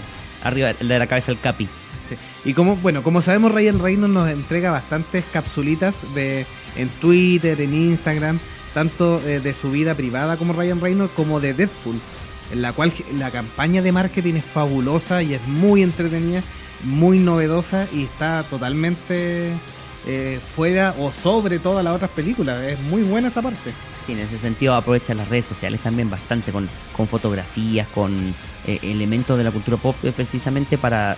Arriba, de la cabeza del Capi. Sí. Y como sabemos, Ryan Reynolds nos entrega bastantes capsulitas en Twitter, en Instagram, tanto de su vida privada como Ryan Reynolds, como de Deadpool, en la cual la campaña de marketing es fabulosa y es muy entretenida, muy novedosa y está totalmente fuera o sobre todas las otras películas. Es muy buena esa parte. Sí, en ese sentido aprovecha las redes sociales también bastante con fotografías, con elementos de la cultura pop, precisamente para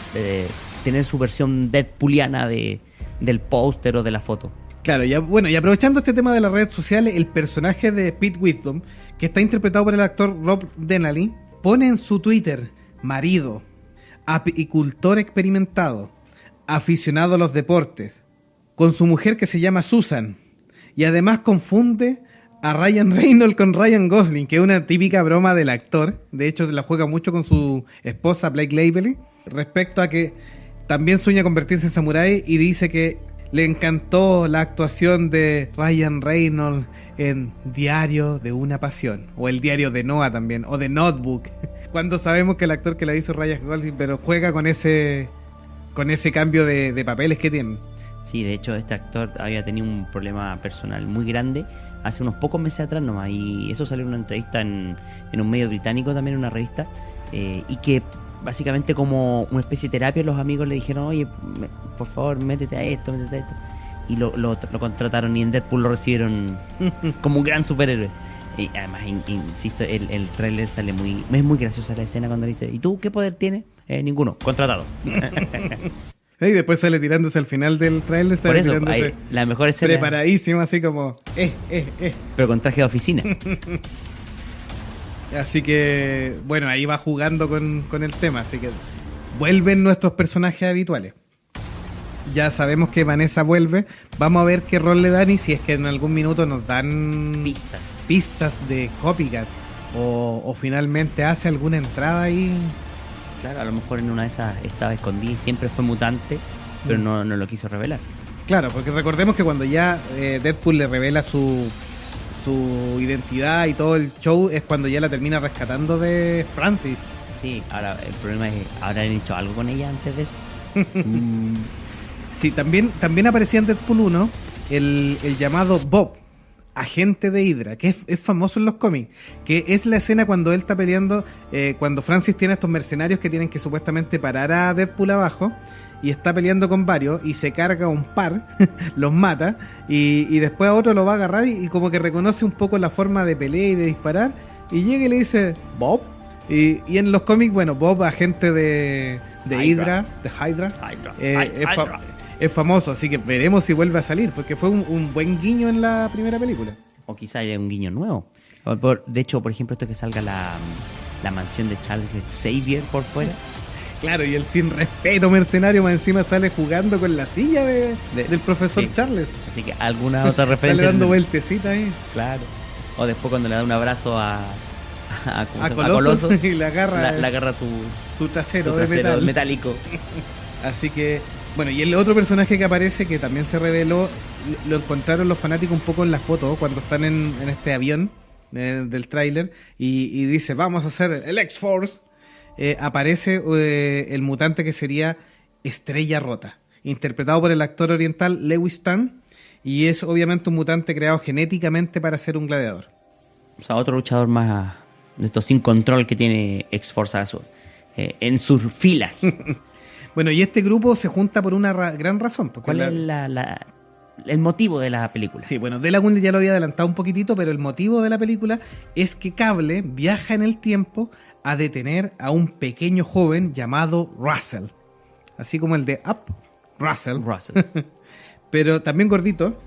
tener su versión deadpooliana del póster o de la foto. Claro, y aprovechando este tema de las redes sociales, el personaje de Pete Wisdom, que está interpretado por el actor Rob Denali, pone en su Twitter: marido, apicultor experimentado, aficionado a los deportes, con su mujer que se llama Susan, y además confunde a Ryan Reynolds con Ryan Gosling, que es una típica broma del actor. De hecho, la juega mucho con su esposa Blake Lively, respecto a que también sueña convertirse en samurái, y dice que le encantó la actuación de Ryan Reynolds en Diario de una Pasión, o el Diario de Noah también, o The Notebook, cuando sabemos que el actor que la hizo Ryan Gosling, pero juega con ese cambio de papeles que tiene. Sí, de hecho este actor había tenido un problema personal muy grande hace unos pocos meses atrás nomás, y eso salió en una entrevista en un medio británico también, en una revista, y que básicamente como una especie de terapia los amigos le dijeron: oye, por favor, métete a esto, y lo contrataron, y en Deadpool lo recibieron como un gran superhéroe. Y además, insisto, el tráiler es muy graciosa la escena cuando le dice: ¿y tú qué poder tienes? Ninguno, contratado. Y después sale tirándose al final del trailer, por eso, la mejor escena, preparadísimo, así como pero con traje de oficina. Así que bueno, ahí va jugando con el tema. Así que vuelven nuestros personajes habituales. Ya sabemos que Vanessa vuelve. Vamos a ver qué rol le dan y si es que en algún minuto nos dan pistas de Copycat, o finalmente hace alguna entrada ahí. Claro, a lo mejor en una de esas estaba escondida y siempre fue mutante, pero no lo quiso revelar. Claro, porque recordemos que cuando ya Deadpool le revela su identidad y todo el show, es cuando ya la termina rescatando de Francis. Sí, ahora el problema es: ¿habrán hecho algo con ella antes de eso? Sí, también aparecía en Deadpool 1 el llamado Bob, agente de Hydra, que es famoso en los cómics, que es la escena cuando él está peleando, cuando Francis tiene a estos mercenarios que tienen que supuestamente parar a Deadpool abajo, y está peleando con varios y se carga un par, los mata, y después a otro lo va a agarrar y como que reconoce un poco la forma de pelea y de disparar, y llega y le dice: Bob. Y en los cómics, bueno, Bob, agente de Hydra, es famoso, así que veremos si vuelve a salir, porque fue un buen guiño en la primera película. O quizá haya un guiño nuevo. De hecho, por ejemplo, esto que salga la mansión de Charles Xavier por fuera. Claro, y el sin respeto mercenario más encima sale jugando con la silla del profesor Charles. Así que alguna otra referencia. Sale dando vueltecita ahí. Claro. O después cuando le da un abrazo a Colossus y le agarra su trasero de metálico. Así que, bueno, y el otro personaje que aparece, que también se reveló, lo encontraron los fanáticos un poco en la foto, cuando están en este avión del tráiler, y dice: vamos a hacer el X-Force. Aparece el mutante que sería Estrella Rota, interpretado por el actor oriental Lewis Tan, y es obviamente un mutante creado genéticamente para ser un gladiador. O sea, otro luchador más de estos sin control que tiene X-Force Azul en sus filas. Bueno, y este grupo se junta por una gran razón. ¿Cuál es el motivo de la película? Sí, bueno, Delagune ya lo había adelantado un poquitito, pero el motivo de la película es que Cable viaja en el tiempo a detener a un pequeño joven llamado Russell. Así como el de Up, Russell. Pero también gordito.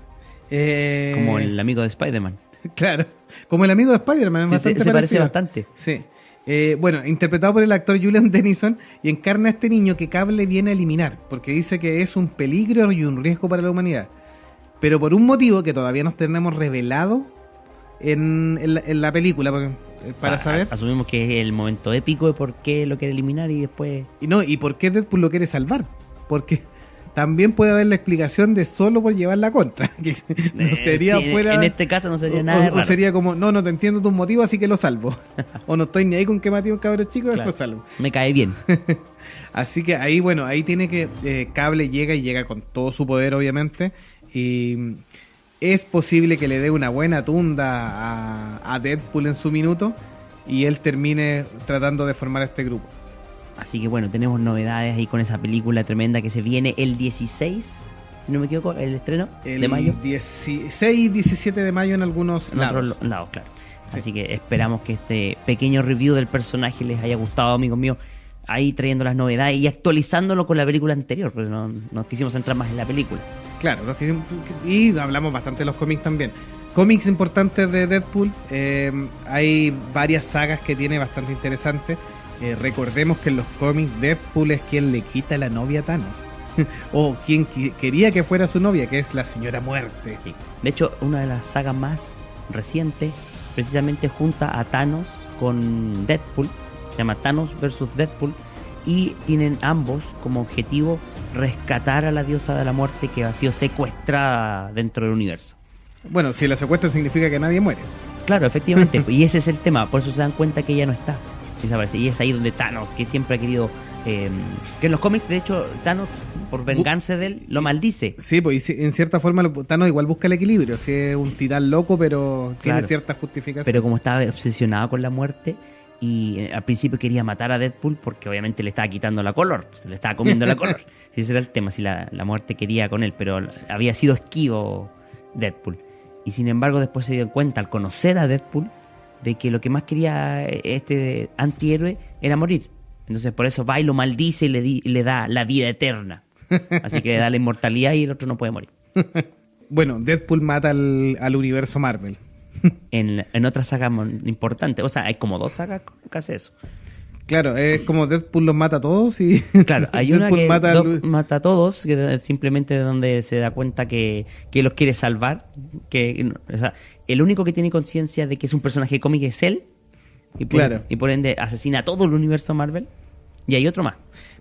Como el amigo de Spider-Man. Claro, como el amigo de Spider-Man. Se parece bastante. Sí. Bueno, interpretado por el actor Julian Dennison, y encarna a este niño que Cable viene a eliminar, porque dice que es un peligro y un riesgo para la humanidad. Pero por un motivo que todavía no tenemos revelado en la película, para saber. Asumimos que es el momento épico de por qué lo quiere eliminar y después... Y por qué Deadpool lo quiere salvar. porque también puede haber la explicación de solo por llevar la contra. Que no sería sí, fuera. en este caso no sería nada raro. O sería como, no te entiendo tus motivos, así que lo salvo. O no estoy ni ahí con que maté a un cabrón chico, Claro, lo salvo. me cae bien. Así que ahí, bueno, ahí tiene que Cable llega con todo su poder, obviamente, y es posible que le dé una buena tunda a Deadpool en su minuto y él termine tratando de formar este grupo. Así que bueno, tenemos novedades ahí con esa película tremenda que se viene el 16, si no me equivoco, el estreno de mayo. 16 y 17 de mayo en algunos En lados. otros lados, claro. Sí. Así que esperamos que este pequeño review del personaje les haya gustado, amigos míos. Ahí trayendo las novedades y actualizándolo con la película anterior, porque no quisimos entrar más en la película. Claro, y hablamos bastante de los cómics también. Cómics importantes de Deadpool, hay varias sagas que tiene bastante interesantes. Recordemos que en los cómics Deadpool es quien le quita la novia a Thanos. O quien quería que fuera su novia, que es la Señora Muerte. Sí. De hecho, una de las sagas más recientes precisamente junta a Thanos con Deadpool. Se llama Thanos vs Deadpool. Y tienen ambos como objetivo rescatar a la diosa de la muerte que ha sido secuestrada dentro del universo. Bueno, si la secuestran significa que nadie muere. Claro, efectivamente. Y ese es el tema. Por eso se dan cuenta que ella no está. Desaparece. Y es ahí donde Thanos, que siempre ha querido... que en los cómics, de hecho, Thanos, por venganza de él, lo maldice. Sí, pues y en cierta forma Thanos igual busca el equilibrio. Si es un titán loco, pero tiene Claro. cierta justificación. Pero como estaba obsesionado con la muerte... Y al principio quería matar a Deadpool porque obviamente le estaba quitando la color, se le estaba comiendo la color. Ese era el tema, si la muerte quería con él, pero había sido esquivo Deadpool. Y sin embargo después se dio cuenta al conocer a Deadpool de que lo que más quería este antihéroe era morir. Entonces por eso va y lo maldice y le da la vida eterna. Así que le da la inmortalidad y el otro no puede morir. Bueno, Deadpool mata al universo Marvel. En otra saga importante, o sea, hay como 2 sagas que hace eso. Claro, es como Deadpool los mata a todos y... Claro, hay una Deadpool que mata a todos, que simplemente de donde se da cuenta que los quiere salvar. O sea, el único que tiene conciencia de que es un personaje cómico es él. Y por ende asesina a todo el universo Marvel. Y hay otro más.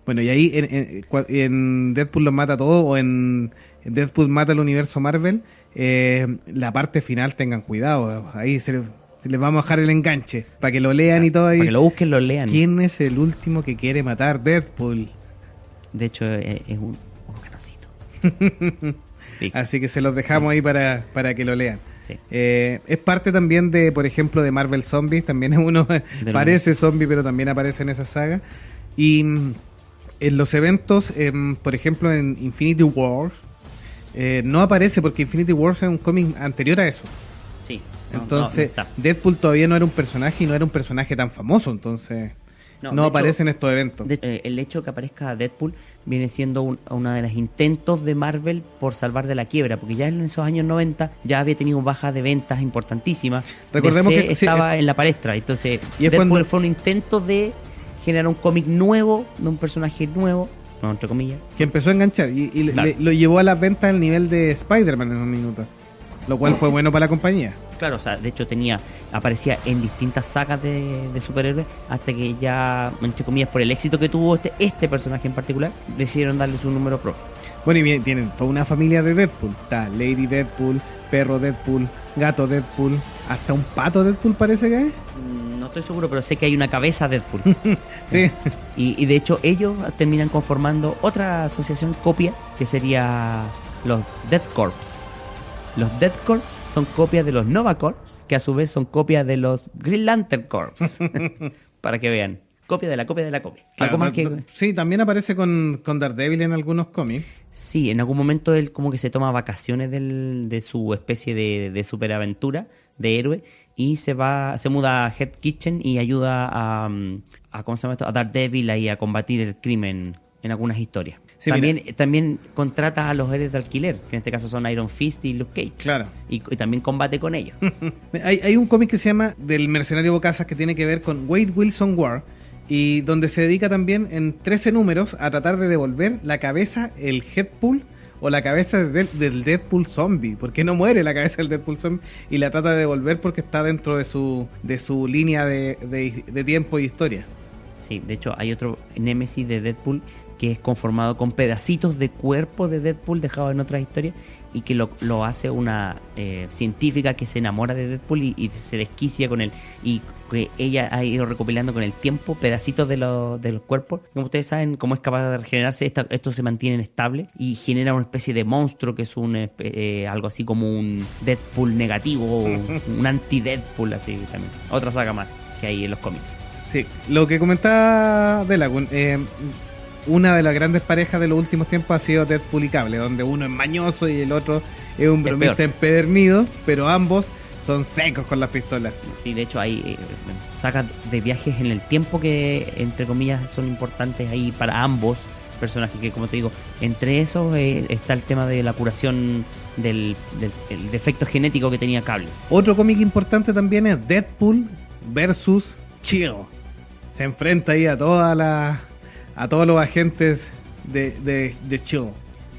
Bueno, y ahí en Deadpool los mata a todos, o en Deadpool mata al universo Marvel, la parte final tengan cuidado. Ahí se les vamos a dejar el enganche para que lo lean y todo ahí. Para que lo busquen, lo lean. ¿Quién es el último que quiere matar Deadpool? De hecho, es un canocito. Sí. Así que se los dejamos ahí para que lo lean. Sí. Es parte también de, por ejemplo, de Marvel Zombies. También es uno parece zombie, pero también aparece en esa saga. Y en los eventos, por ejemplo, en Infinity Wars, no aparece porque Infinity Wars es un cómic anterior a eso. Sí. Entonces, no está. Deadpool todavía no era un personaje y no era un personaje tan famoso, entonces no aparece en estos eventos. El hecho de que aparezca Deadpool viene siendo uno de los intentos de Marvel por salvar de la quiebra, porque ya en esos años 90 ya había tenido bajas de ventas importantísimas. Recordemos DC que estaba en la palestra, entonces y es Deadpool cuando fue un intento de generar un cómic nuevo, de un personaje nuevo, no, entre comillas. Que empezó a enganchar y Claro. lo llevó a las ventas al nivel de Spider-Man en un minuto, lo cual fue bueno para la compañía. Claro, o sea, de hecho aparecía en distintas sagas de superhéroes hasta que ya, entre comillas, por el éxito que tuvo este personaje en particular, decidieron darle su número propio. Bueno, y bien, tienen toda una familia de Deadpool. Está Lady Deadpool, Perro Deadpool, Gato Deadpool, hasta un pato Deadpool parece que es. No estoy seguro, pero sé que hay una cabeza Deadpool. Sí. Y de hecho ellos terminan conformando otra asociación copia, que sería los Dead Corps. Los Dead Corps son copias de los Nova Corps, que a su vez son copias de los Green Lantern Corps. Para que vean. Copia de la copia de la copia. Claro, Algo más que... Sí, también aparece con Daredevil en algunos cómics. Sí, en algún momento él como que se toma vacaciones de su especie de superaventura, de héroe, y se muda a Head Kitchen y ayuda a ¿cómo se llama esto? A Daredevil y a combatir el crimen en algunas historias. Sí, también contrata a los héroes de alquiler, que en este caso son Iron Fist y Luke Cage. Claro. Y también combate con ellos. Hay un cómic que se llama Del Mercenario Bocazas, que tiene que ver con Wade Wilson War, y donde se dedica también en 13 números a tratar de devolver la cabeza, el Headpool, o la cabeza del Deadpool zombie, porque no muere la cabeza del Deadpool zombie, y la trata de devolver porque está dentro de su línea de tiempo y historia. Sí, de hecho hay otro némesis de Deadpool que es conformado con pedacitos de cuerpo de Deadpool dejados en otras historias, y que lo hace una científica que se enamora de Deadpool y se desquicia con él, y que ella ha ido recopilando con el tiempo pedacitos de los cuerpos. Como ustedes saben, como es capaz de regenerarse, esto se mantiene estable y genera una especie de monstruo que es algo así como un Deadpool negativo, o un anti-Deadpool, así también. Otra saga más que hay en los cómics. Sí, lo que comentaba Delagun, una de las grandes parejas de los últimos tiempos ha sido Deadpool y Cable, donde uno es mañoso y el otro es un bromista empedernido, pero ambos son secos con las pistolas. Sí, de hecho hay sagas de viajes en el tiempo que, entre comillas, son importantes ahí para ambos personajes, que como te digo, entre esos está el tema de la curación del el defecto genético que tenía Cable. Otro cómic importante también es Deadpool versus Chill. Se enfrenta ahí a todos los agentes de Chill.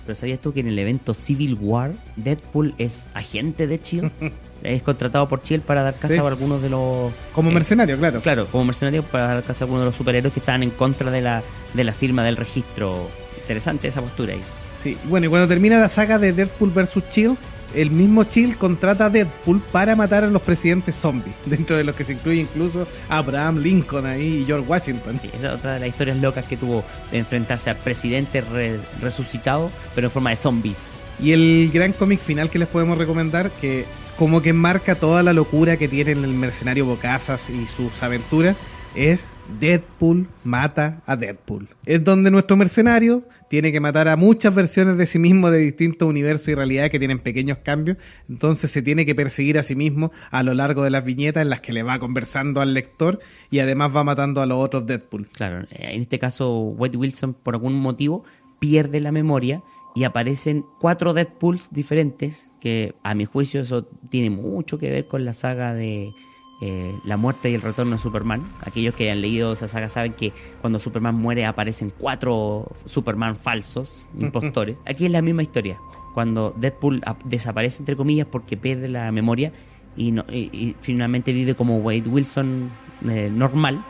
Pero ¿sabías tú que en el evento Civil War Deadpool es agente de S.H.I.E.L.D.? Es contratado por S.H.I.E.L.D. para dar caza a algunos de los... Como mercenario, claro. Claro, como mercenario para dar caza a algunos de los superhéroes que estaban en contra de la firma del registro. Interesante esa postura ahí. Sí, bueno, y cuando termina la saga de Deadpool vs. S.H.I.E.L.D., el mismo S.H.I.E.L.D. contrata a Deadpool para matar a los presidentes zombies, dentro de los que se incluye incluso Abraham Lincoln ahí y George Washington. Sí, esa es otra de las historias locas que tuvo, de enfrentarse al presidente resucitado, pero en forma de zombies. Y el gran cómic final que les podemos recomendar, que como que marca toda la locura que tiene el mercenario Bocazas y sus aventuras, es Deadpool mata a Deadpool. Es donde nuestro mercenario tiene que matar a muchas versiones de sí mismo de distintos universos y realidades que tienen pequeños cambios. Entonces se tiene que perseguir a sí mismo a lo largo de las viñetas en las que le va conversando al lector, y además va matando a los otros Deadpool. Claro, en este caso Wade Wilson por algún motivo pierde la memoria y aparecen 4 Deadpools diferentes, que a mi juicio eso tiene mucho que ver con la saga de La muerte y el retorno de Superman. Aquellos que han leído esa saga saben que cuando Superman muere aparecen 4 Superman falsos, impostores. Aquí es la misma historia. Cuando Deadpool desaparece, entre comillas, porque pierde la memoria y finalmente vive como Wade Wilson normal,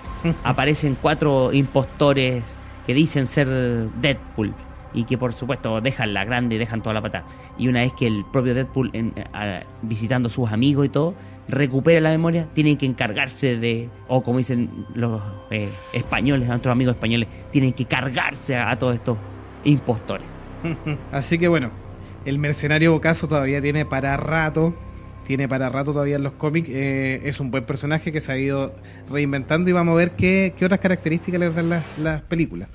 aparecen 4 impostores que dicen ser Deadpool y que por supuesto dejan la grande y dejan toda la patada. Y una vez que el propio Deadpool, visitando a sus amigos y todo, recupera la memoria, tienen que encargarse de, o como dicen los españoles, nuestros amigos españoles, tienen que cargarse a todos estos impostores. Así que bueno, el mercenario Bocazo todavía tiene para rato todavía en los cómics. Es un buen personaje que se ha ido reinventando, y vamos a ver qué otras características le dan las películas.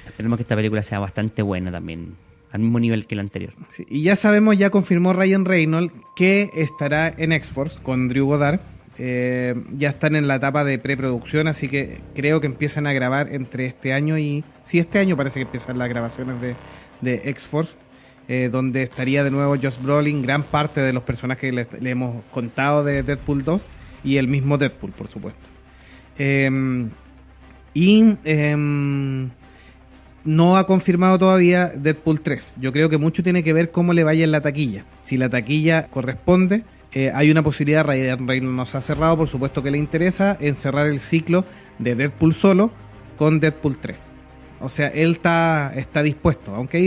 Esperemos que esta película sea bastante buena también, al mismo nivel que la anterior. Sí, y ya sabemos, ya confirmó Ryan Reynolds que estará en X-Force con Drew Goddard. Ya están en la etapa de preproducción, así que creo que empiezan a grabar entre este año y... Sí, este año parece que empiezan las grabaciones de X-Force, donde estaría de nuevo Josh Brolin, gran parte de los personajes que le hemos contado de Deadpool 2, y el mismo Deadpool, por supuesto. No ha confirmado todavía Deadpool 3. Yo creo que mucho tiene que ver cómo le vaya en la taquilla. Si la taquilla corresponde, hay una posibilidad. Ryan Reynolds nos ha cerrado, por supuesto que le interesa, en cerrar el ciclo de Deadpool solo con Deadpool 3. O sea, él está dispuesto. Aunque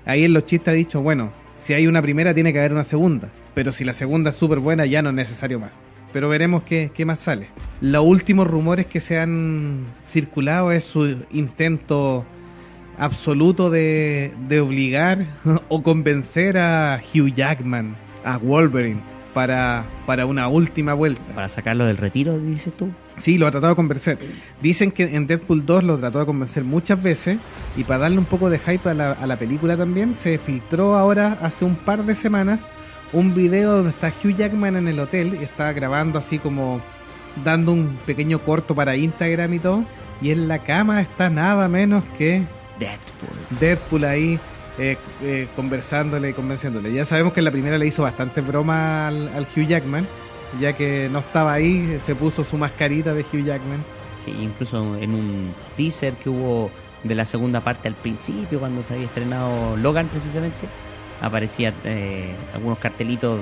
ahí en los chistes ha dicho, bueno, si hay una primera tiene que haber una segunda. Pero si la segunda es súper buena, ya no es necesario más. Pero veremos qué más sale. Los últimos rumores que se han circulado es su intento absoluto de obligar o convencer a Hugh Jackman, a Wolverine, para una última vuelta. ¿Para sacarlo del retiro, dices tú? Sí, lo ha tratado de convencer. Dicen que en Deadpool 2 lo trató de convencer muchas veces, y para darle un poco de hype a la película también, se filtró ahora, hace un par de semanas, un video donde está Hugh Jackman en el hotel y está grabando así como dando un pequeño corto para Instagram y todo, y en la cama está nada menos que Deadpool ahí conversándole y convenciéndole. Ya sabemos que en la primera le hizo bastante broma al Hugh Jackman, ya que no estaba ahí, se puso su mascarita de Hugh Jackman. Sí, incluso en un teaser que hubo de la segunda parte al principio, cuando se había estrenado Logan precisamente, aparecía algunos cartelitos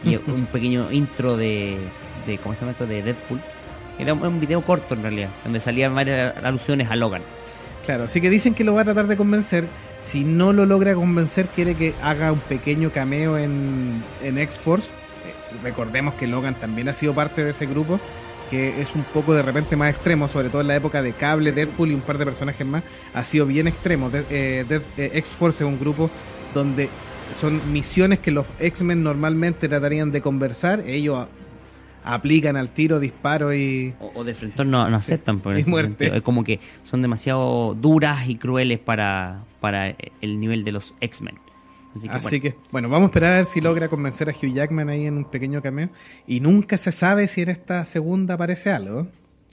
y un pequeño intro de ¿cómo se llama esto? De Deadpool. Era un video corto en realidad, donde salían varias alusiones a Logan. Claro, así que dicen que lo va a tratar de convencer. Si no lo logra convencer, quiere que haga un pequeño cameo en X-Force. Recordemos que Logan también ha sido parte de ese grupo, que es un poco de repente más extremo, sobre todo en la época de Cable, Deadpool y un par de personajes más. Ha sido bien extremo. X-Force es un grupo donde son misiones que los X-Men normalmente tratarían de conversar. Ellos aplican al tiro, disparo y... O de frente no aceptan, por y ese muerte. sentido. Es como que son demasiado duras y crueles para el nivel de los X-Men. Así que, bueno, vamos a esperar a ver si logra convencer a Hugh Jackman ahí en un pequeño cameo. Y nunca se sabe si en esta segunda aparece algo.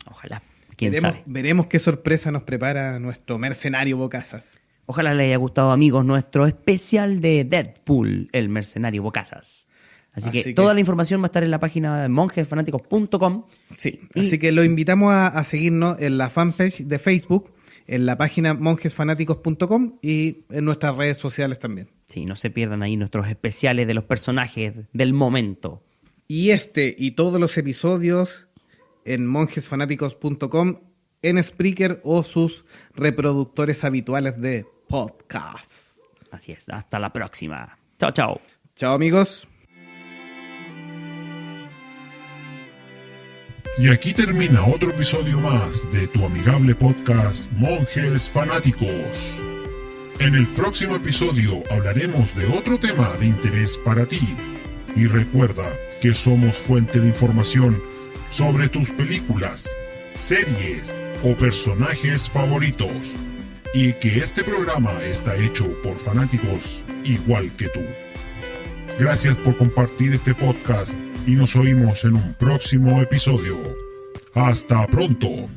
Ojalá, quién sabe. Veremos qué sorpresa nos prepara nuestro mercenario Bocazas. Ojalá les haya gustado, amigos, nuestro especial de Deadpool, el mercenario Bocazas. Así que toda la información va a estar en la página de monjesfanáticos.com. Sí, así que lo invitamos a seguirnos en la fanpage de Facebook, en la página monjesfanáticos.com y en nuestras redes sociales también. Sí, no se pierdan ahí nuestros especiales de los personajes del momento. Y y todos los episodios en monjesfanáticos.com, en Spreaker o sus reproductores habituales de podcasts. Así es, hasta la próxima. Chao, chao. Chao, amigos. Y aquí termina otro episodio más de tu amigable podcast Monjes Fanáticos. En el próximo episodio hablaremos de otro tema de interés para ti. Y recuerda que somos fuente de información sobre tus películas, series o personajes favoritos. Y que este programa está hecho por fanáticos igual que tú. Gracias por compartir este podcast y nos oímos en un próximo episodio. ¡Hasta pronto!